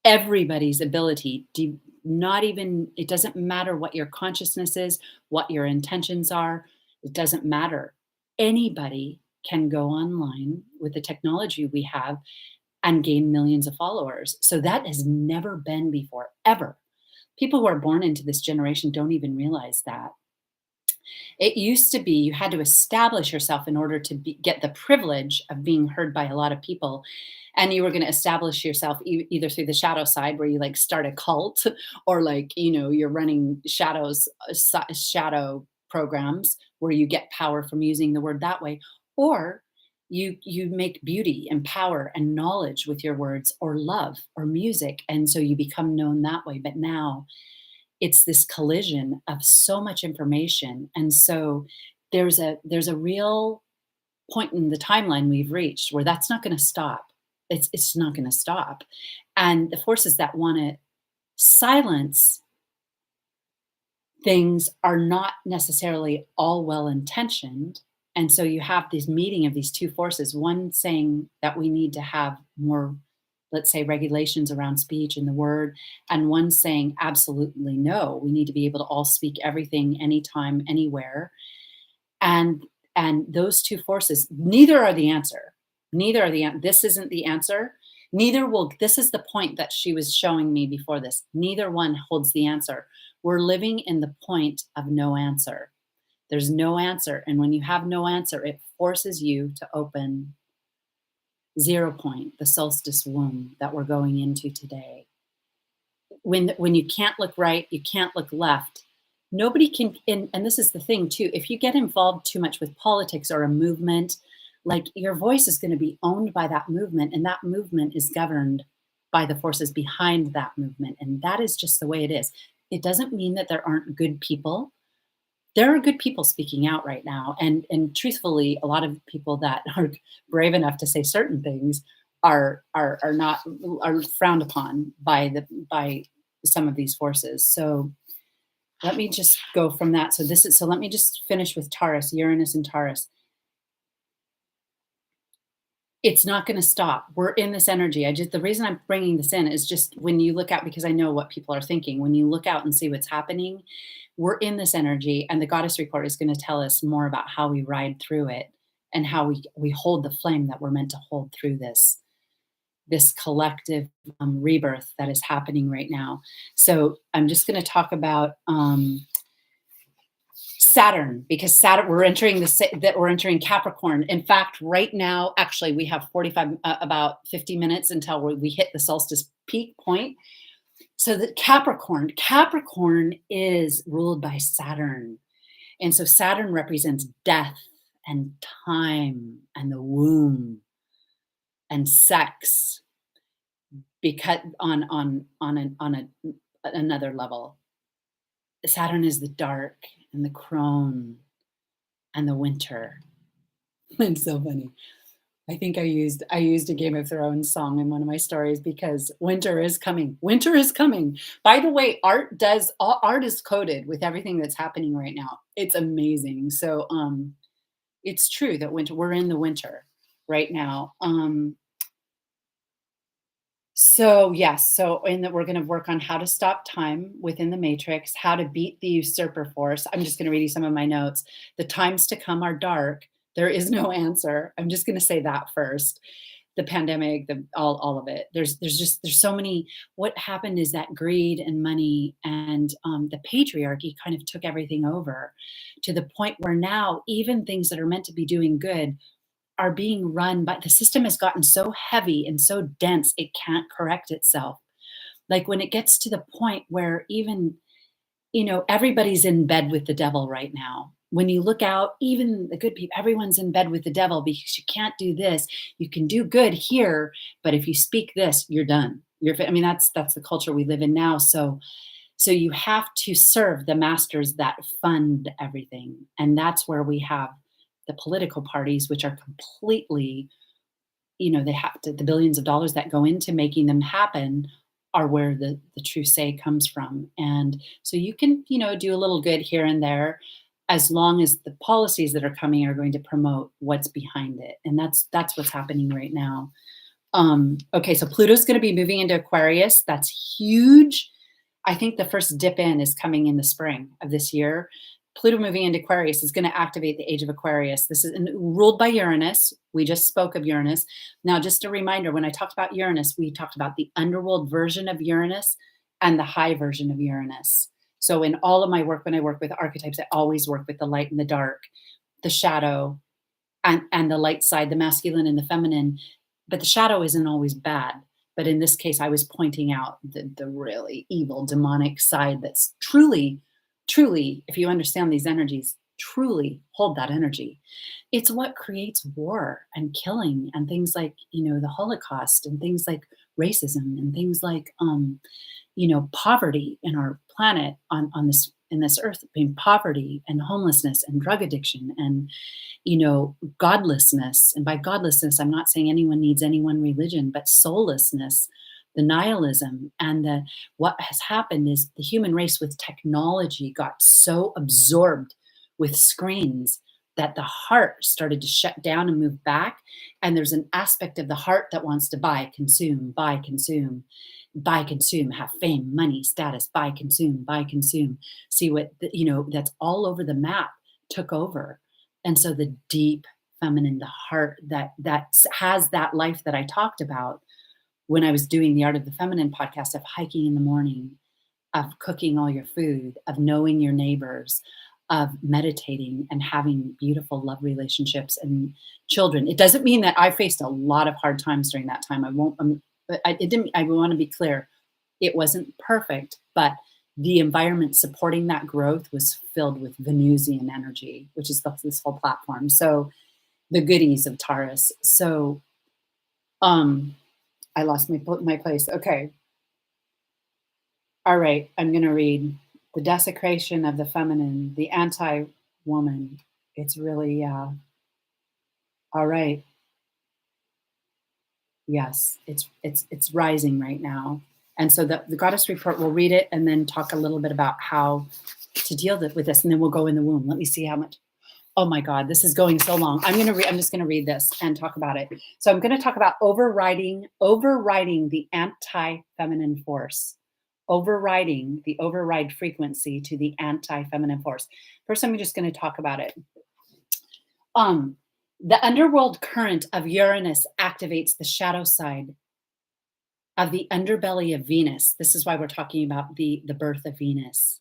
everybody's ability to not even, it doesn't matter what your consciousness is, what your intentions are, it doesn't matter. Anybody can go online with the technology we have and gain millions of followers. So that has never been before, ever. People who are born into this generation don't even realize that. It used to be you had to establish yourself in order to get the privilege of being heard by a lot of people. And you were going to establish yourself either through the shadow side, where you like start a cult, or like, you're running shadow programs where you get power from using the word that way, or you make beauty and power and knowledge with your words, or love or music. And so you become known that way. But now it's this collision of so much information, and so there's a real point in the timeline we've reached where that's not going to stop. It's not going to stop, and the forces that want to silence things are not necessarily all well intentioned. And so you have this meeting of these two forces, one saying that we need to have more, let's say, regulations around speech and the word, and one saying absolutely no, we need to be able to all speak everything, anytime, anywhere. And those two forces, neither are the answer. This isn't the answer. Neither will This is the point that she was showing me before this. Neither one holds the answer. We're living in the point of no answer. There's no answer. And when you have no answer, it forces you to open zero point, the solstice womb that we're going into today. When you can't look right, you can't look left. Nobody can, and this is the thing too, if you get involved too much with politics or a movement, like, your voice is going to be owned by that movement, and that movement is governed by the forces behind that movement. And that is just the way it is. It doesn't mean that there aren't good people. There are good people speaking out right now, and truthfully, a lot of people that are brave enough to say certain things are not, are frowned upon by some of these forces. So let me just go from that. So let me just finish with Taurus, Uranus and Taurus. It's not going to stop. We're in this energy. The reason I'm bringing this in is just when you look out, because I know what people are thinking. When you look out and see what's happening, we're in this energy, and the goddess report is going to tell us more about how we ride through it, and how we hold the flame that we're meant to hold through this collective rebirth that is happening right now. So I'm just going to talk about Saturn, because Saturn, we're entering Capricorn. In fact, right now, actually, we have about 50 minutes until we hit the solstice peak point. So that Capricorn is ruled by Saturn. And so Saturn represents death and time and the womb and sex, because another level, Saturn is the dark and the crone and the winter. It's so funny. I think I used a Game of Thrones song in one of my stories, because winter is coming. Winter is coming. By the way, art is coded with everything that's happening right now. It's amazing. So it's true that we're in the winter right now. So yes, so in that we're going to work on how to stop time within the matrix, how to beat the usurper force. I'm just going to read you some of my notes. The times to come are dark. There is no answer. I'm just going to say that first. The pandemic, all of it. There's so many. What happened is that greed and money and the patriarchy kind of took everything over, to the point where now even things that are meant to be doing good are being run, but the system has gotten so heavy and so dense it can't correct itself. Like, when it gets to the point where even, everybody's in bed with the devil right now. When you look out, even the good people, everyone's in bed with the devil, because you can't do this. You can do good here, but if you speak this, you're done. That's the culture we live in now. So you have to serve the masters that fund everything. And that's where we have the political parties, which are completely, they have to, the billions of dollars that go into making them happen are where the true say comes from. And so you can, do a little good here and there, as long as the policies that are coming are going to promote what's behind it. And that's what's happening right now. Okay, so Pluto's going to be moving into Aquarius. That's huge. I think the first dip in is coming in the spring of this year. Pluto moving into Aquarius is going to activate the age of Aquarius. This is ruled by Uranus. We just spoke of Uranus. Now, just a reminder, when I talked about Uranus, we talked about the underworld version of Uranus and the high version of Uranus. So in all of my work, when I work with archetypes, I always work with the light and the dark, the shadow, and the light side, the masculine and the feminine. But the shadow isn't always bad. But in this case, I was pointing out the really evil, demonic side that's truly, if you understand these energies, truly hold that energy. It's what creates war and killing and things like, the Holocaust and things like racism and things like, poverty in our planet on this in this earth, being poverty and homelessness and drug addiction and godlessness. And by godlessness, I'm not saying anyone needs any one religion, but soullessness, the nihilism, and the what has happened is the human race with technology got so absorbed with screens that the heart started to shut down and move back. And there's an aspect of the heart that wants to buy, consume, have fame, money, status, buy, consume. See what, that's all over the map took over. And so the deep feminine, the heart that has that life that I talked about when I was doing the Art of the Feminine podcast, of hiking in the morning, of cooking all your food, of knowing your neighbors, of meditating and having beautiful love relationships and children. It doesn't mean that I faced a lot of hard times during that time. I won't, but it didn't, I want to be clear. It wasn't perfect, but the environment supporting that growth was filled with Venusian energy, which is this whole platform. So the goodies of Taurus. So, I lost my place. Okay. All right. I'm going to read the desecration of the feminine, the anti-woman. It's really, all right. Yes, it's rising right now. And so the goddess report, we'll read it and then talk a little bit about how to deal with this. And then we'll go in the womb. Let me see how much. Oh my God, this is going so long. I'm just going to read this and talk about it. So I'm going to talk about overriding the anti-feminine force, overriding the override frequency to the anti-feminine force. First, I'm just going to talk about it. The underworld current of Uranus activates the shadow side of the underbelly of Venus. This is why we're talking about the birth of Venus.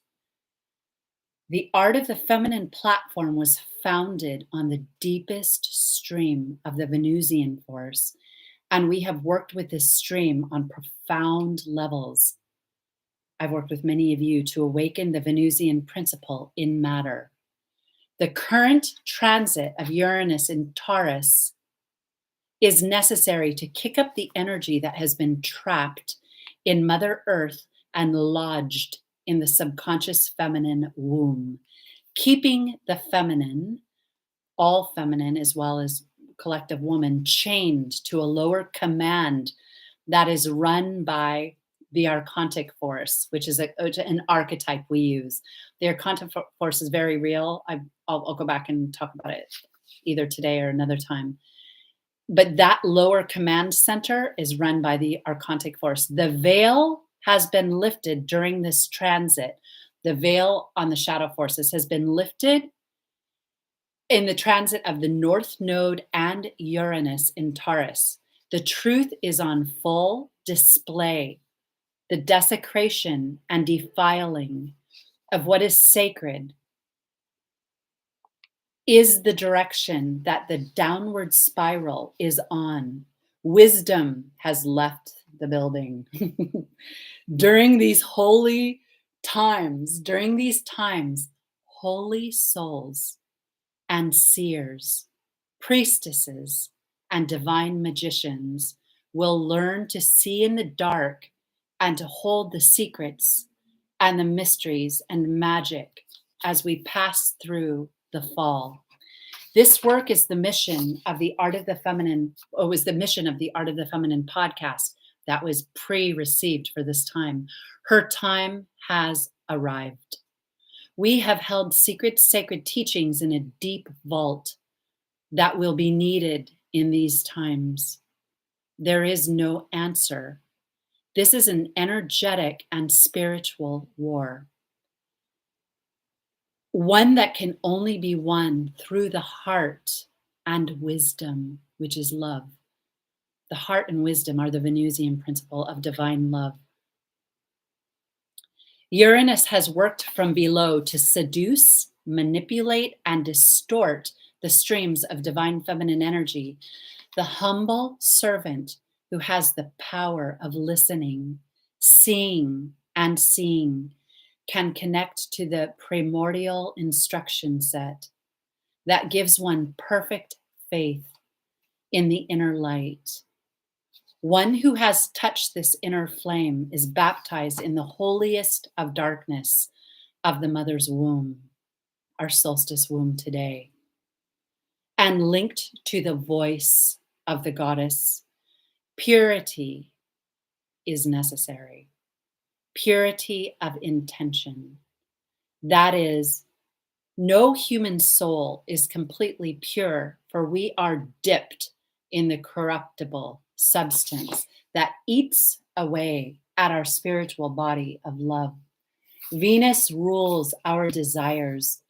The Art of the Feminine platform was founded on the deepest stream of the Venusian force, and we have worked with this stream on profound levels. I've worked with many of you to awaken the Venusian principle in matter. The current transit of Uranus in Taurus is necessary to kick up the energy that has been trapped in Mother Earth and lodged in the subconscious feminine womb, keeping the feminine, all feminine as well as collective woman, chained to a lower command that is run by the archontic force, which is an archetype we use. The archontic force is very real. I'll go back and talk about it either today or another time. But that lower command center is run by the archontic force. The veil has been lifted during this transit. The veil on the shadow forces has been lifted in the transit of the North Node and Uranus in Taurus. The truth is on full display. The desecration and defiling of what is sacred is the direction that the downward spiral is on. Wisdom has left the building. During these times, holy souls and seers, priestesses, and divine magicians will learn to see in the dark and to hold the secrets and the mysteries and magic as we pass through the fall. This work is the mission of the Art of the Feminine, or was the mission of the Art of the Feminine podcast that was pre-received for this time. Her time has arrived. We have held secret, sacred teachings in a deep vault that will be needed in these times. There is no answer. This is an energetic and spiritual war. one that can only be won through the heart and wisdom, which is love. The heart and wisdom are the Venusian principle of divine love. Uranus has worked from below to seduce, manipulate, and distort the streams of divine feminine energy. The humble servant who has the power of listening, seeing can connect to the primordial instruction set that gives one perfect faith in the inner light. One who has touched this inner flame is baptized in the holiest of darkness of the mother's womb, our solstice womb today, and linked to the voice of the goddess. Purity is necessary. Purity of intention. That is, no human soul is completely pure, for we are dipped in the corruptible substance that eats away at our spiritual body of love. Venus rules our desires.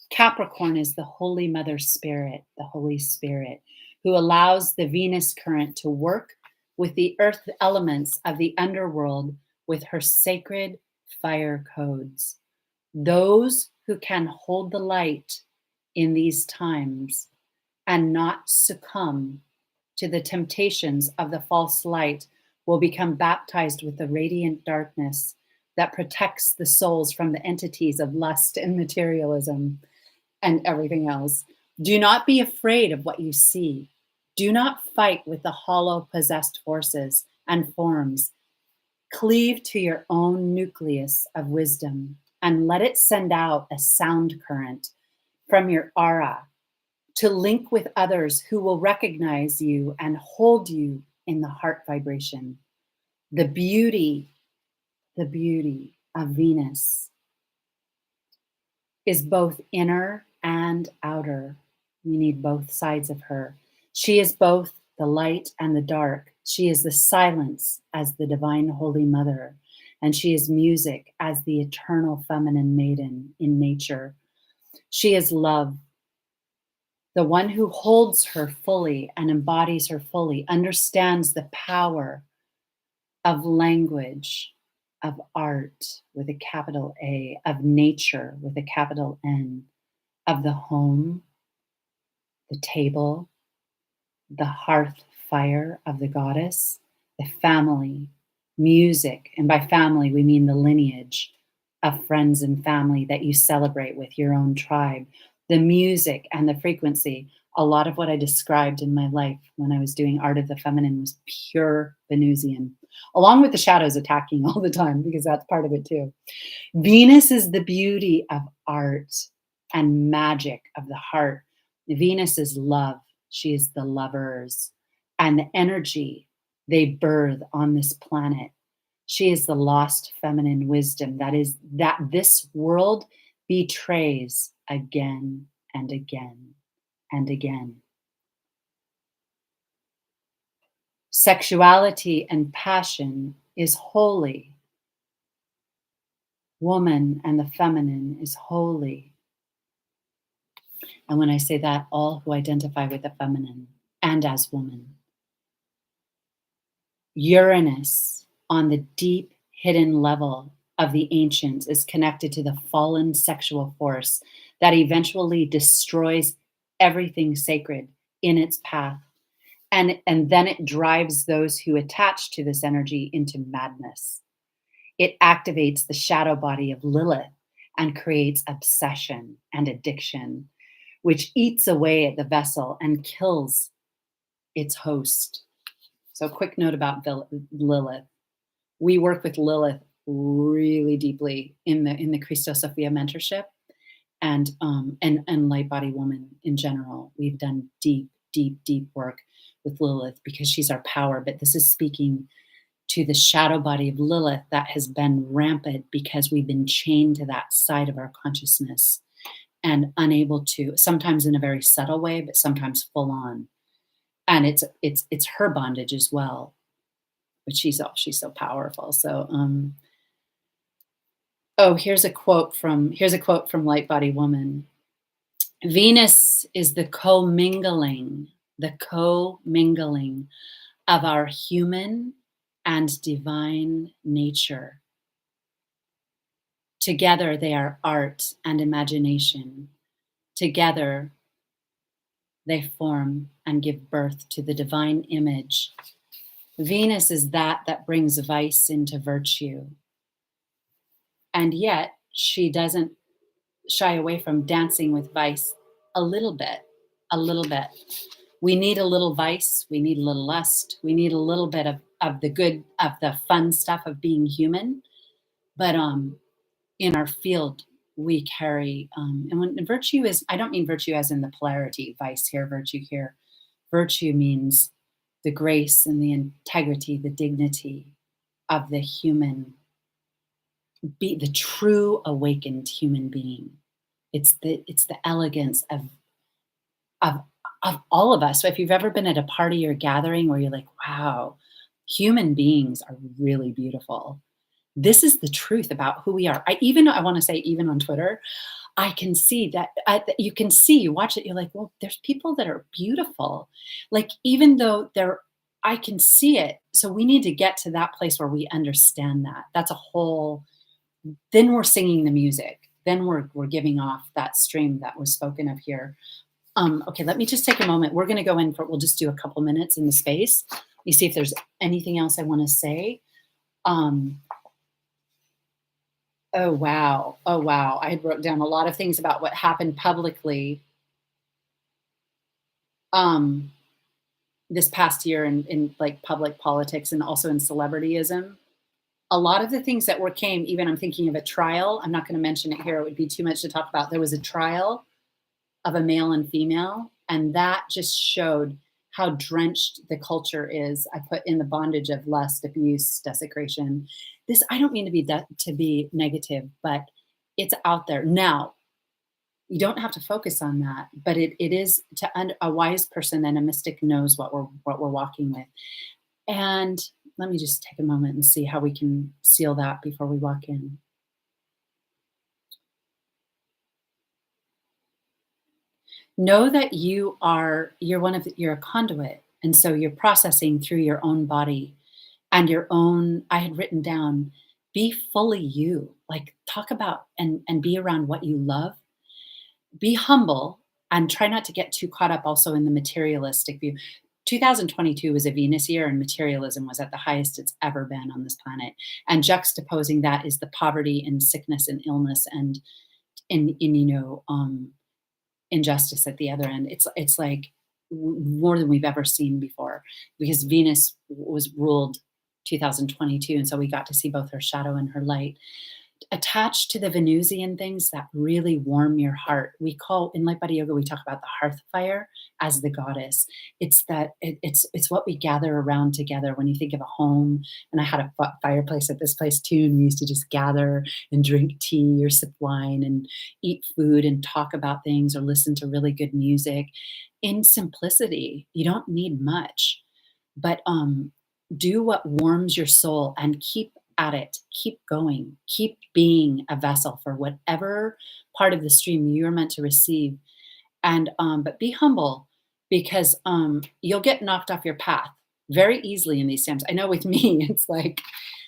Capricorn is the Holy Mother Spirit, the Holy Spirit, who allows the Venus current to work with the earth elements of the underworld with her sacred fire codes. Those who can hold the light in these times and not succumb to the temptations of the false light will become baptized with the radiant darkness that protects the souls from the entities of lust and materialism and everything else. Do not be afraid of what you see. Do not fight with the hollow possessed forces and forms. Cleave to your own nucleus of wisdom and let it send out a sound current from your aura to link with others who will recognize you and hold you in the heart vibration. The beauty of Venus is both inner and outer. You need both sides of her. She is both the light and the dark. She is the silence as the divine holy mother, and she is music as the eternal feminine maiden in nature. She is love. The one who holds her fully and embodies her fully understands the power of language, of art with a capital A, of nature with a capital N, of the home, the table, the hearth fire of the goddess, the family, music, and by family we mean the lineage of friends and family that you celebrate with your own tribe, the music and the frequency. A lot of what I described in my life when I was doing Art of the Feminine was pure Venusian, along with the shadows attacking all the time, because that's part of it too. Venus is the beauty of art and magic of the heart. Venus is love. She is the lovers and the energy they birth on this planet. She is the lost feminine wisdom that is that this world betrays again and again and again. Sexuality and passion is holy. Woman and the feminine is holy. And when I say that, all who identify with the feminine and as woman. Uranus, on the deep hidden level of the ancients, is connected to the fallen sexual force that eventually destroys everything sacred in its path. And then it drives those who attach to this energy into madness. It activates the shadow body of Lilith and creates obsession and addiction, which eats away at the vessel and kills its host. So, quick note about Lilith. We work with Lilith really deeply in the Christos Sophia mentorship and Light Body Woman in general. We've done deep work with Lilith because she's our power. But this is speaking to the shadow body of Lilith that has been rampant because we've been chained to that side of our consciousness and unable to, sometimes in a very subtle way, but sometimes full on. And it's her bondage as well, but she's so powerful. So Oh, here's a quote from Light Body Woman. Venus is the co-mingling of our human and divine nature. Together they are art and imagination. Together they form and give birth to the divine image. Venus is that brings vice into virtue. And yet she doesn't shy away from dancing with vice a little bit, a little bit. We need a little vice, we need a little lust, we need a little bit of the good, of the fun stuff of being human. But in our field, we carry, and when virtue is, I don't mean virtue as in the polarity, vice here, virtue here. Virtue means the grace and the integrity, the dignity of the human, be the true awakened human being. It's the elegance of of all of us. So if you've ever been at a party or gathering where you're like, wow, human beings are really beautiful. This is the truth about who we are. I want to say, even on Twitter, I can see that you can see, you watch it, you're like, well, there's people that are beautiful. Like, even though I can see it. So we need to get to that place where we understand that. That's a whole, then we're singing the music. Then we're giving off that stream that was spoken of here. Okay, let me just take a moment. We're going to go in for, we'll just do a couple minutes in the space. You see if there's anything else I want to say. Oh, wow. Oh, wow. I had wrote down a lot of things about what happened publicly um, this past year in like public politics and also in celebrityism. A lot of the things that came, even I'm thinking of a trial. I'm not going to mention it here. It would be too much to talk about. There was a trial of a male and female, and that just showed how drenched the culture is. I put in the bondage of lust, abuse, desecration. This, I don't mean to be negative, but it's out there now. You don't have to focus on that, but it is a wise person and a mystic knows what we're walking with. And let me just take a moment and see how we can seal that before we walk in. Know that you're a conduit, and so you're processing through your own body and your own. I had written down, be fully you, like talk about and be around what you love, be humble, and try not to get too caught up also in the materialistic view. 2022 was a Venus year, and materialism was at the highest it's ever been on this planet, and juxtaposing that is the poverty and sickness and illness and injustice at the other end. It's like more than we've ever seen before, because Venus was ruled 2022, and so we got to see both her shadow and her light. Attached to the Venusian things that really warm your heart. We call in Light Body Yoga, we talk about the hearth fire as the goddess. It's that it's what we gather around together. When you think of a home, and I had a fireplace at this place too, and we used to just gather and drink tea or sip wine and eat food and talk about things or listen to really good music in simplicity. You don't need much, but do what warms your soul and keep at it, keep going, keep being a vessel for whatever part of the stream you're meant to receive. And but be humble, because you'll get knocked off your path very easily in these times. I know with me, it's like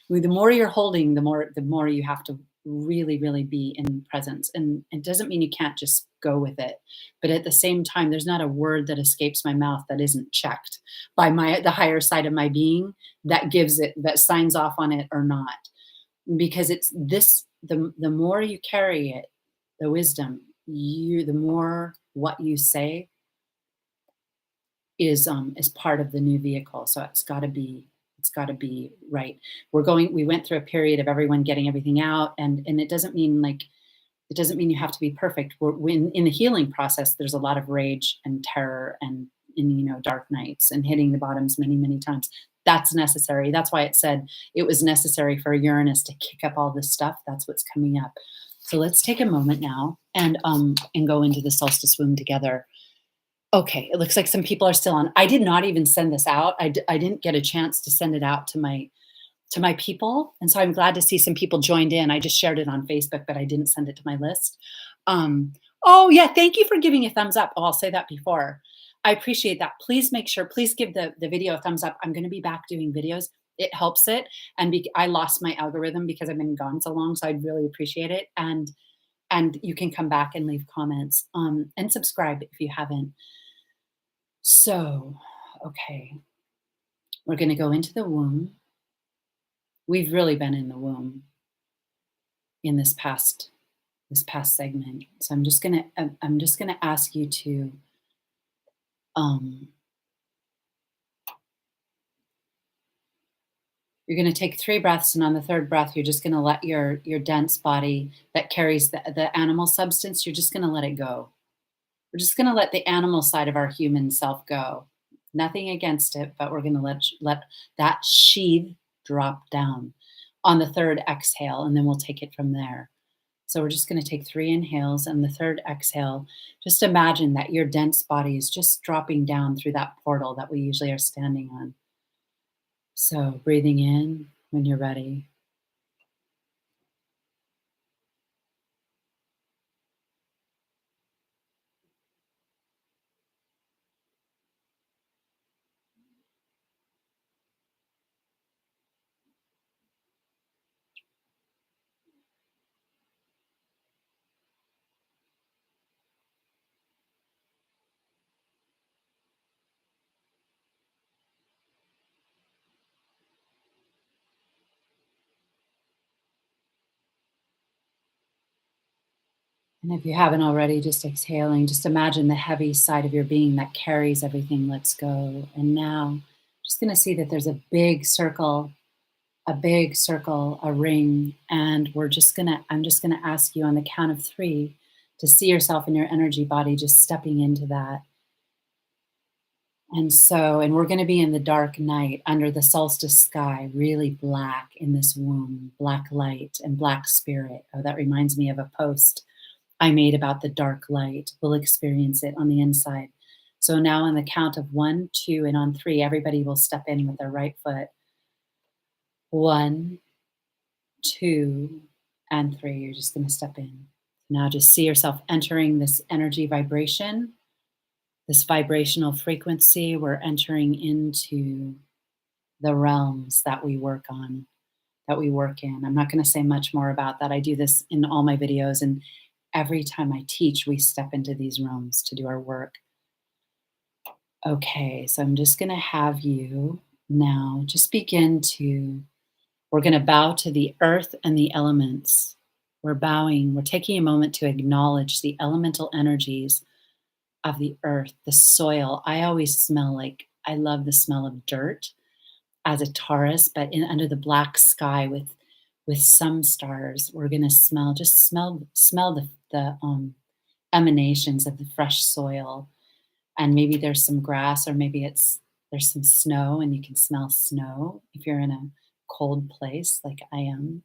the more you're holding, the more you have to really, really be in presence. And it doesn't mean you can't just go with it. But at the same time, there's not a word that escapes my mouth that isn't checked by the higher side of my being that gives it, that signs off on it or not. Because it's this, the more you carry it, the wisdom, the more what you say is part of the new vehicle. So it's got to be right. We went through a period of everyone getting everything out, and it doesn't mean you have to be perfect. When in the healing process, there's a lot of rage and terror and dark nights and hitting the bottoms many, many times. That's necessary. That's why it said it was necessary for Uranus to kick up all this stuff. That's what's coming up. So let's take a moment now and go into the solstice womb together. Okay, it looks like some people are still on. I did not even send this out. I didn't get a chance to send it out to my to my people. And so I'm glad to see some people joined in. I just shared it on Facebook, but I didn't send it to my list. Um, oh yeah, thank you for giving a thumbs up. Oh, I'll say that before. I appreciate that. Please make sure, please give the video a thumbs up. I'm going to be back doing videos. It helps it. And I lost my algorithm because I've been gone so long. So I'd really appreciate it. And you can come back and leave comments, and subscribe if you haven't. So, okay, we're going to go into the womb. We've really been in the womb in this past segment. So I'm just gonna ask you to um, you're gonna take 3 breaths, and on the third breath, you're just gonna let your dense body that carries the animal substance. You're just gonna let it go. We're just gonna let the animal side of our human self go. Nothing against it, but we're gonna let that sheath drop down on the third exhale, and then we'll take it from there. So we're just going to take 3 inhales, and the third exhale, just imagine that your dense body is just dropping down through that portal that we usually are standing on. So breathing in when you're ready. And if you haven't already, just exhaling, just imagine the heavy side of your being that carries everything lets go. And now, just going to see that there's a big circle, a ring, and I'm just going to ask you on the count of 3 to see yourself in your energy body just stepping into that. And we're going to be in the dark night under the solstice sky, really black in this womb, black light and black spirit. Oh, that reminds me of a post I made about the dark light. We'll experience it on the inside. So now on the count of 1, 2, and on 3, everybody will step in with their right foot. 1, 2, and 3. You're just going to step in. Now just see yourself entering this energy vibration, this vibrational frequency. We're entering into the realms that we work on, that we work in. I'm not going to say much more about that. I do this in all my videos, and every time I teach, we step into these realms to do our work. Okay, so I'm just going to have you now just we're going to bow to the earth and the elements. We're bowing, we're taking a moment to acknowledge the elemental energies of the earth, the soil. I love the smell of dirt as a Taurus, but under the black sky with some stars, we're gonna smell the emanations of the fresh soil, and maybe there's some grass, or maybe there's some snow, and you can smell snow if you're in a cold place like I am.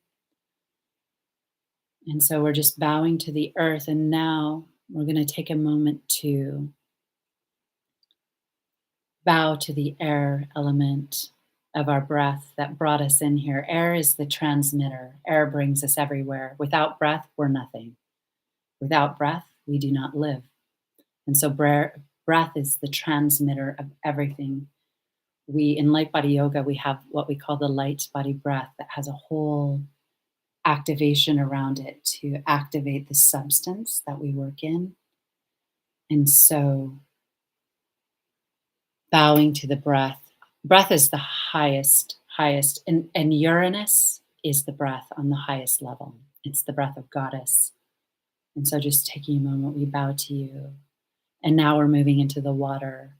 And so we're just bowing to the earth, and now we're gonna take a moment to bow to the air element of our breath that brought us in here. Air is the transmitter. Air brings us everywhere. Without breath, we're nothing. Without breath, we do not live. And so breath is the transmitter of everything. In light body yoga, we have what we call the light body breath that has a whole activation around it to activate the substance that we work in. And so bowing to the breath. Breath is the highest, and Uranus is the breath on the highest level. It's the breath of goddess. And so just taking a moment, we bow to you. And now we're moving into the water.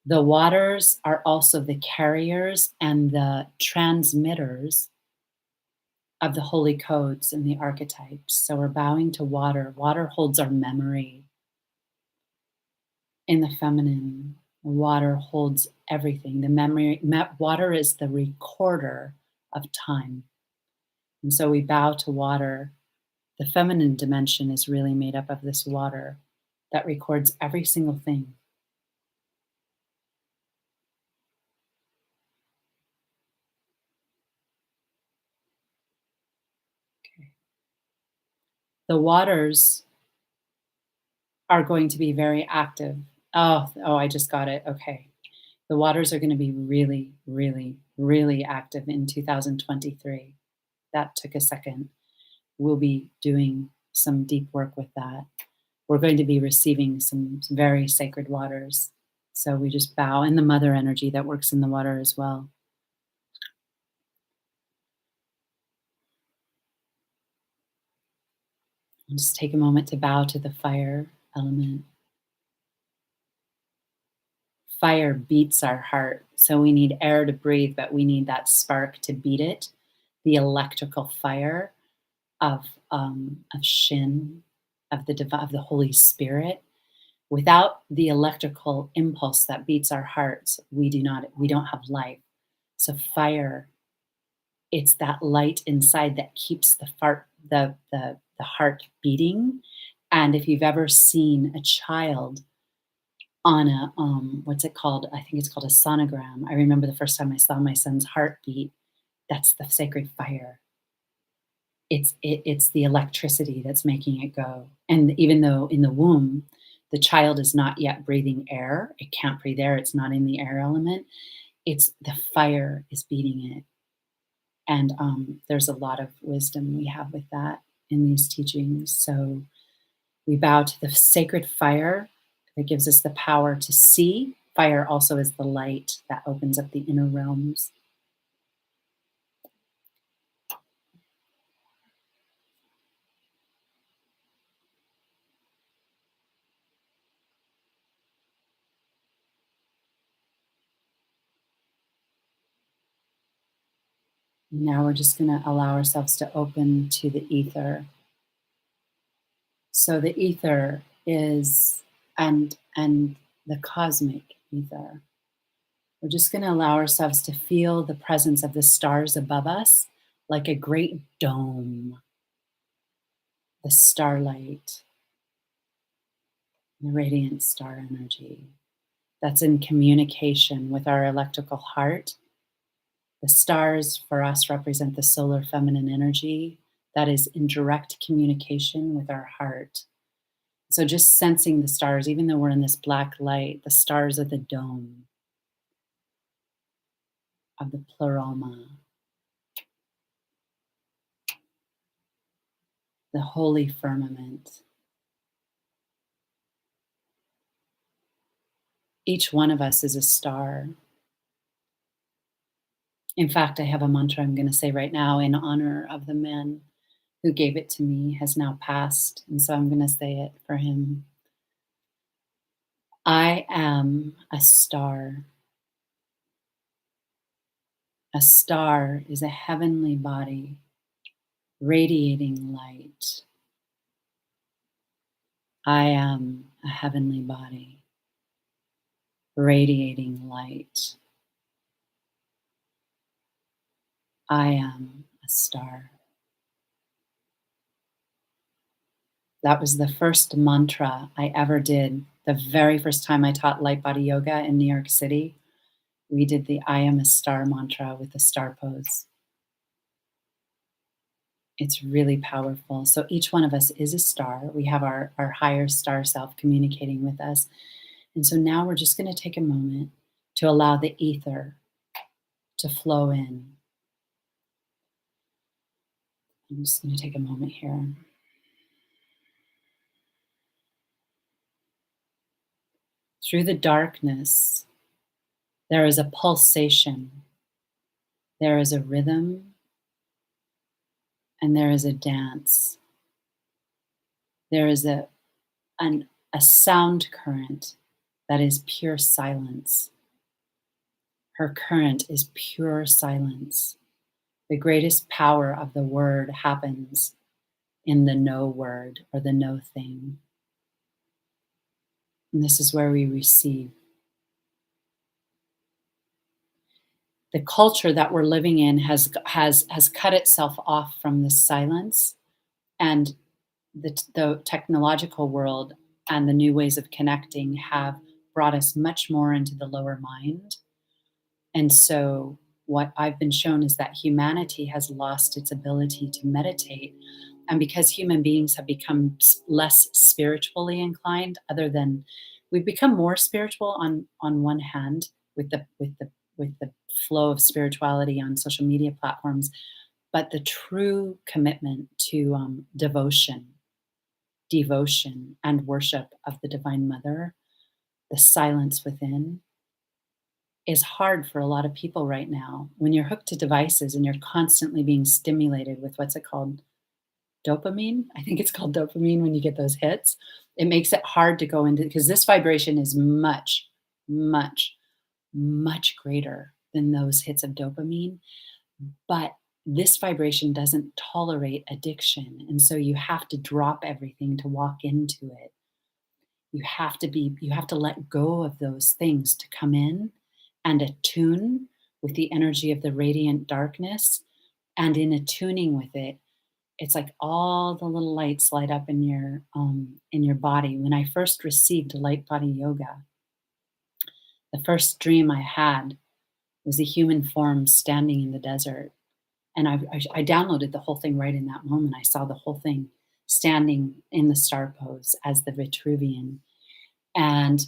The waters are also the carriers and the transmitters of the holy codes and the archetypes. So we're bowing to water. Water holds our memory. In the feminine, water holds everything. Water is the recorder of time. And so we bow to water. The feminine dimension is really made up of this water that records every single thing. The waters are going to be very active. Oh, I just got it. Okay. The waters are going to be really, really, really active in 2023. That took a second. We'll be doing some deep work with that. We're going to be receiving some very sacred waters. So we just bow in the mother energy that works in the water as well. And just take a moment to bow to the fire element. Fire beats our heart. So we need air to breathe, but we need that spark to beat it. The electrical fire of Shin, of the Holy Spirit. Without the electrical impulse that beats our hearts, we don't have life. So fire, it's that light inside that keeps the heart beating. And if you've ever seen a child on a what's it called? I think it's called a sonogram. I remember the first time I saw my son's heartbeat. That's the sacred fire. It's the electricity that's making it go. And even though in the womb, the child is not yet breathing air, it can't breathe air, it's not in the air element, it's the fire is beating it. And there's a lot of wisdom we have with that in these teachings. So we bow to the sacred fire that gives us the power to see. Fire also is the light that opens up the inner realms. Now we're just going to allow ourselves to open to the ether. So the ether is and the cosmic ether. We're just going to allow ourselves to feel the presence of the stars above us like a great dome, the starlight, the radiant star energy that's in communication with our electrical heart. The stars for us represent the solar feminine energy that is in direct communication with our heart. So just sensing the stars, even though we're in this black light, the stars are the dome of the pleroma, the holy firmament. Each one of us is a star. In fact, I have a mantra I'm going to say right now in honor of the man who gave it to me, has now passed. And so I'm going to say it for him. I am a star. A star is a heavenly body radiating light. I am a heavenly body radiating light. I am a star. That was the first mantra I ever did. The very first time I taught light body yoga in New York City, we did the I am a star mantra with the star pose. It's really powerful. So each one of us is a star. We have our higher star self communicating with us. And so now we're just going to take a moment to allow the ether to flow in. I'm just going to take a moment here. Through the darkness, there is a pulsation, there is a rhythm, and there is a dance. There is a sound current that is pure silence. Her current is pure silence. The greatest power of the word happens in the no word or the no thing. And this is where we receive. The culture that we're living in has cut itself off from this silence, and the technological world and the new ways of connecting have brought us much more into the lower mind. And so what I've been shown is that humanity has lost its ability to meditate. And because human beings have become less spiritually inclined, other than we've become more spiritual on one hand with the flow of spirituality on social media platforms, but the true commitment to devotion and worship of the Divine Mother, the silence within, is hard for a lot of people right now. When you're hooked to devices and you're constantly being stimulated with what's it called? Dopamine? I think it's called dopamine when you get those hits. It makes it hard to go into because this vibration is much, much, much greater than those hits of dopamine. But this vibration doesn't tolerate addiction. And so you have to drop everything to walk into it. You have to let go of those things to come in and attune with the energy of the radiant darkness. And in attuning with it, it's like all the little lights light up in your body. When I first received light body yoga, the first dream I had was a human form standing in the desert. And I downloaded the whole thing right in that moment. I saw the whole thing standing in the star pose as the Vitruvian. And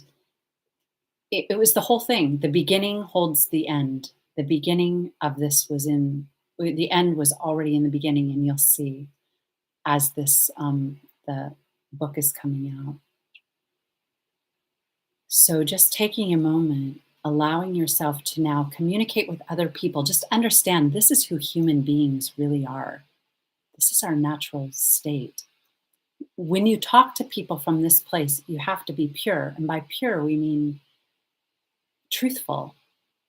it was the whole thing. The beginning holds the end. The beginning of this was in, the end was already in the beginning, and you'll see as the book is coming out. So just taking a moment, allowing yourself to now communicate with other people, just understand this is who human beings really are. This is our natural state. When you talk to people from this place, you have to be pure. And by pure, we mean truthful.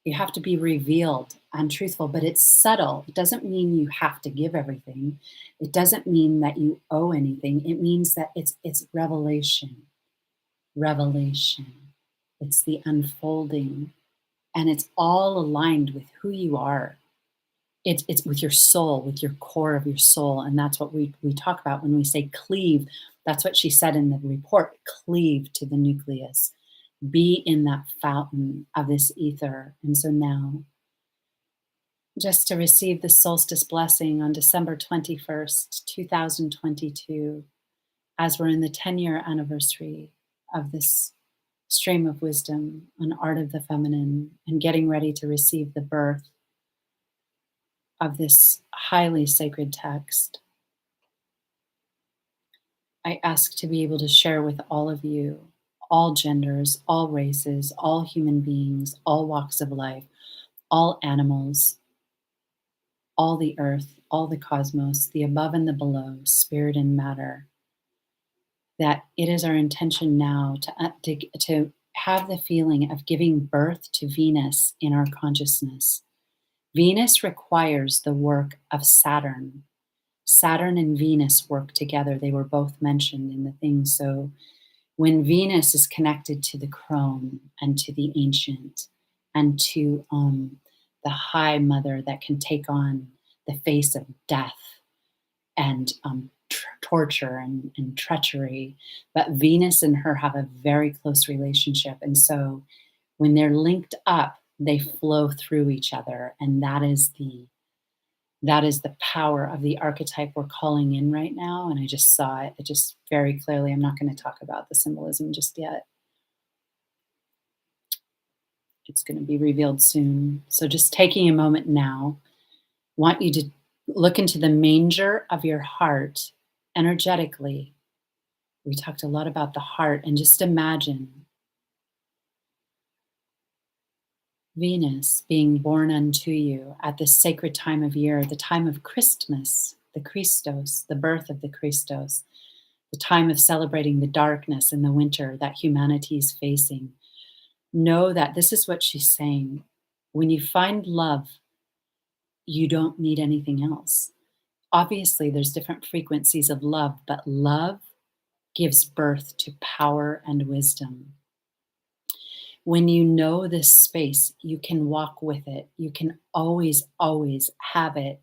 You have to be revealed and truthful, but it's subtle. It doesn't mean you have to give everything. It doesn't mean that you owe anything. It means that it's revelation. Revelation. It's the unfolding, and it's all aligned with who you are. It's with your soul, with your core of your soul, and that's what we talk about when we say cleave. That's what she said in the report. Cleave to the nucleus. Be in that fountain of this ether. And so now, just to receive the solstice blessing on December 21st, 2022, as we're in the 10-year anniversary of this stream of wisdom on art of the feminine and getting ready to receive the birth of this highly sacred text, I ask to be able to share with all of you, all genders, all races, all human beings, all walks of life, all animals, all the earth, all the cosmos, the above and the below, spirit and matter, that it is our intention now to have the feeling of giving birth to Venus in our consciousness. Venus requires the work of Saturn. Saturn and Venus work together. They were both mentioned in the thing. So when Venus is connected to the crone and to the ancient and to the high mother that can take on the face of death and torture and treachery, but Venus and her have a very close relationship. And so when they're linked up, they flow through each other. And that is the power of the archetype we're calling in right now. And I just saw it just very clearly. I'm not going to talk about the symbolism just yet. It's going to be revealed soon. So just taking a moment now, want you to look into the manger of your heart energetically. We talked a lot about the heart, and just imagine Venus being born unto you at this sacred time of year, the time of Christmas, the Christos, the birth of the Christos, the time of celebrating the darkness and the winter that humanity is facing. Know that this is what she's saying. When you find love, you don't need anything else. Obviously, there's different frequencies of love, but love gives birth to power and wisdom. When you know this space, you can walk with it. You can always, always have it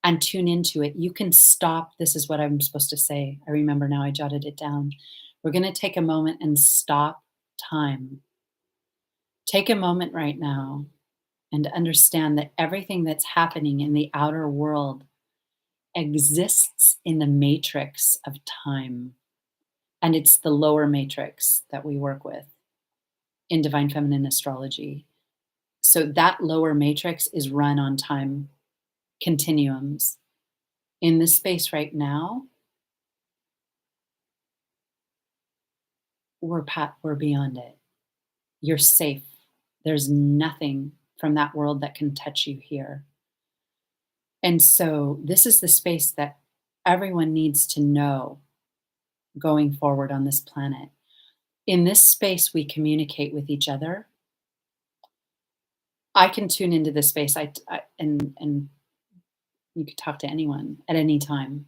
and tune into it. You can stop. This is what I'm supposed to say. I remember now, I jotted it down. We're going to take a moment and stop time. Take a moment right now and understand that everything that's happening in the outer world exists in the matrix of time. And it's the lower matrix that we work with in divine feminine astrology. So that lower matrix is run on time continuums. In this space right now, we're beyond it. You're safe. There's nothing from that world that can touch you here. And so this is the space that everyone needs to know going forward on this planet. In this space, we communicate with each other. I can tune into this space, and you could talk to anyone at any time.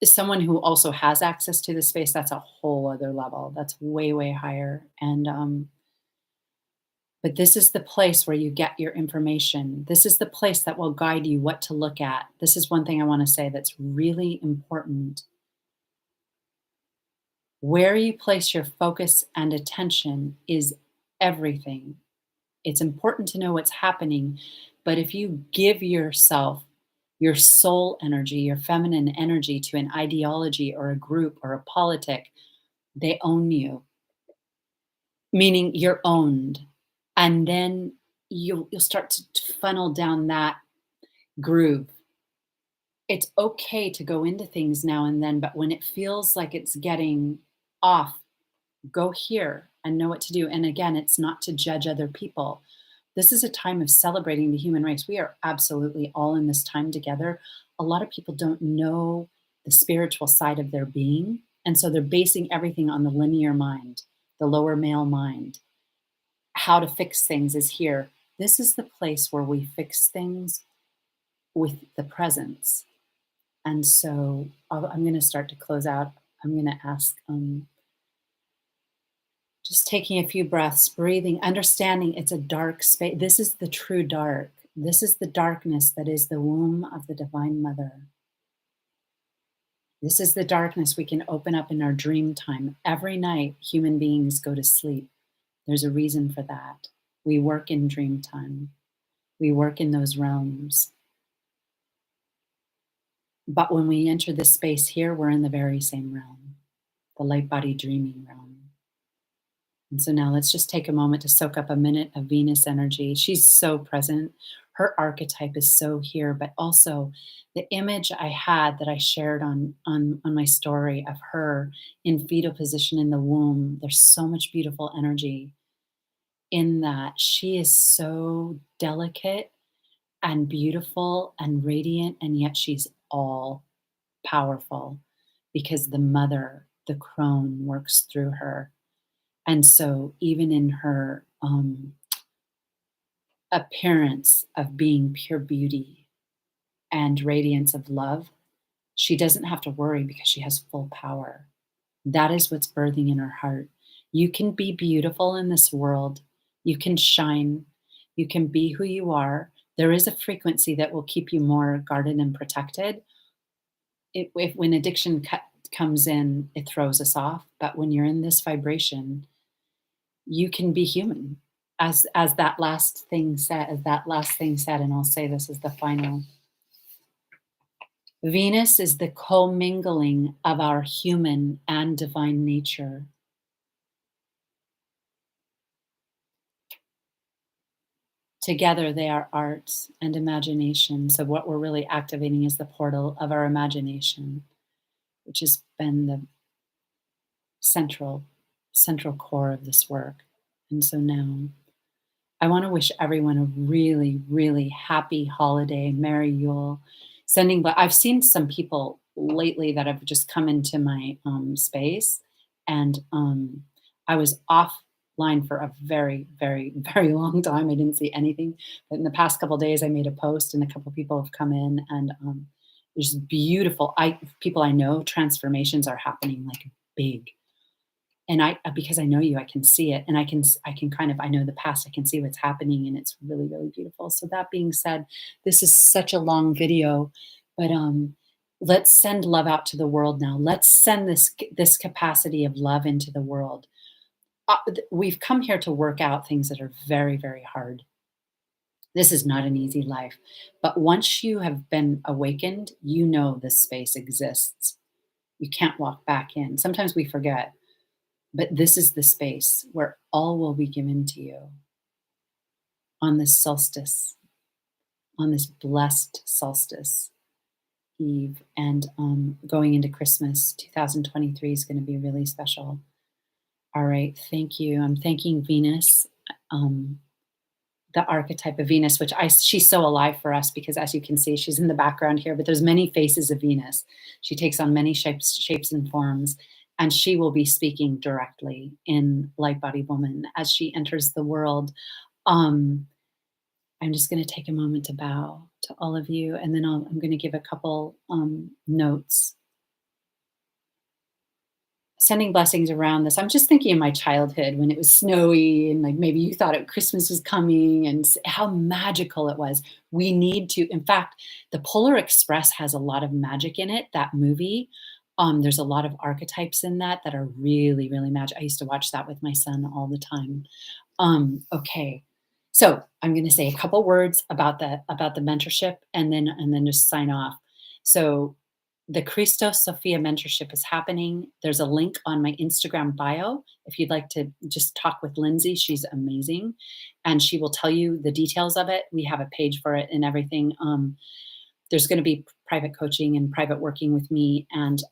Someone who also has access to the space, that's a whole other level. That's way, way higher. And but this is the place where you get your information. This is the place that will guide you what to look at. This is one thing I want to say that's really important. Where you place your focus and attention is everything. It's important to know what's happening, but if you give yourself your soul energy, your feminine energy to an ideology or a group or a politic, they own you, meaning you're owned. And then you'll start to funnel down that groove. It's okay to go into things now and then, but when it feels like it's getting off, go here and know what to do. And again, it's not to judge other people. This is a time of celebrating the human race. We are absolutely all in this time together. A lot of people don't know the spiritual side of their being. And so they're basing everything on the linear mind, the lower male mind. How to fix things is here. This is the place where we fix things with the presence. And so I'm going to start to close out. I'm going to ask, just taking a few breaths, breathing, understanding it's a dark space. This is the true dark. This is the darkness that is the womb of the Divine Mother. This is the darkness we can open up in our dream time. Every night, human beings go to sleep. There's a reason for that. We work in dream time. We work in those realms. But when we enter this space here, we're in the very same realm, the light body dreaming realm. And so now let's just take a moment to soak up a minute of Venus energy. She's so present. Her archetype is so here, but also the image I had that I shared on my story of her in fetal position in the womb. There's so much beautiful energy in that. She is so delicate and beautiful and radiant, and yet she's all powerful because the mother, the crone, works through her. And so, even in her appearance of being pure beauty and radiance of love, she doesn't have to worry because she has full power. That is what's birthing in her heart. You can be beautiful in this world. You can shine. You can be who you are. There is a frequency that will keep you more guarded and protected. When addiction comes in, it throws us off. But when you're in this vibration, you can be human, as that last thing said. And I'll say this as the final. Venus is the commingling of our human and divine nature. Together, they are arts and imagination. So what we're really activating is the portal of our imagination, which has been the central core of this work. And so now I want to wish everyone a really, really happy holiday, Merry Yule. But I've seen some people lately that have just come into my space, and I was offline for a very, very, very long time. I didn't see anything, but in the past couple of days, I made a post, and a couple people have come in, and there's beautiful. People I know, transformations are happening like big. And because I know you, I can see it, and I can kind of, I know the past, I can see what's happening, and it's really, really beautiful. So that being said, this is such a long video, but let's send love out to the world now. Let's send this capacity of love into the world. We've come here to work out things that are very, very hard. This is not an easy life. But once you have been awakened, you know this space exists. You can't walk back in. Sometimes we forget, but this is the space where all will be given to you on this solstice, on this blessed solstice eve. And going into Christmas, 2023 is going to be really special. All right. Thank you. I'm thanking Venus. Um, the archetype of Venus, which she's so alive for us because as you can see, she's in the background here, but there's many faces of Venus. She takes on many shapes and forms, and she will be speaking directly in Light Body Woman as she enters the world. Um, I'm just going to take a moment to bow to all of you, and then I'm going to give a couple notes. Sending blessings around this. I'm just thinking of my childhood when it was snowy and like maybe you thought Christmas was coming and how magical it was. We need to, in fact, the Polar Express has a lot of magic in it, that movie. There's a lot of archetypes in that are really, really magic. I used to watch that with my son all the time. Okay. So I'm going to say a couple words about the mentorship and then just sign off. So the Christos Sophia mentorship is happening. There's a link on my Instagram bio if you'd like to just talk with Lindsay. She's amazing, and she will tell you the details of it. We have a page for it and everything. There's going to be private coaching and private working with me and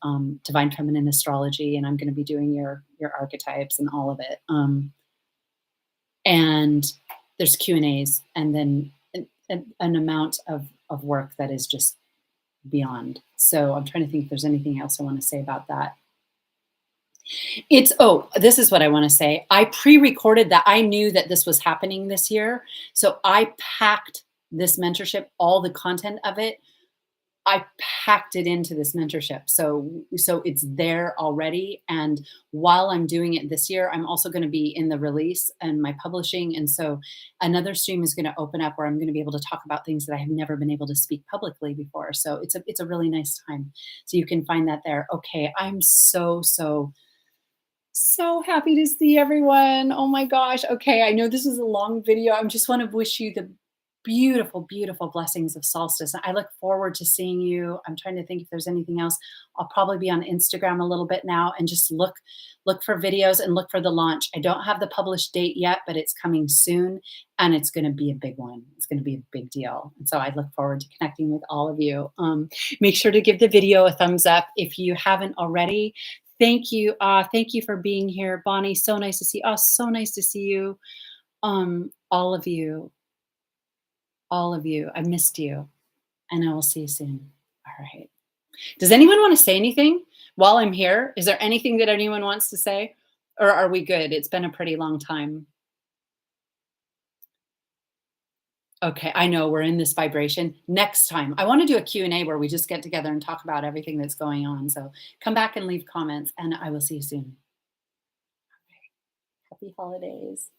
divine feminine astrology, and I'm going to be doing your archetypes and all of it. And there's Q&As, and then an amount of work that is just beyond. So I'm trying to think if there's anything else I want to say about that. This is what I want to say. I pre-recorded that. I knew that this was happening this year. So I packed this mentorship, all the content of it. I packed it into this mentorship. So it's there already. And while I'm doing it this year, I'm also going to be in the release and my publishing. And so another stream is going to open up where I'm going to be able to talk about things that I have never been able to speak publicly before. So it's a really nice time. So you can find that there. Okay. I'm so happy to see everyone. Oh my gosh. Okay. I know this is a long video. I just want to wish you the beautiful, beautiful blessings of solstice. I look forward to seeing you. I'm trying to think if there's anything else. I'll probably be on Instagram a little bit now and just look for videos and look for the launch. I don't have the published date yet, but it's coming soon and it's going to be a big one. It's going to be a big deal. And so I look forward to connecting with all of you. Make sure to give the video a thumbs up if you haven't already. Thank you. Thank you for being here. Bonnie, so nice to see you. Oh, so nice to see you. All of you. All of you. I missed you. And I will see you soon. All right. Does anyone want to say anything while I'm here? Is there anything that anyone wants to say? Or are we good? It's been a pretty long time. Okay, I know we're in this vibration. Next time, I want to do a Q&A where we just get together and talk about everything that's going on. So come back and leave comments, and I will see you soon. Happy holidays.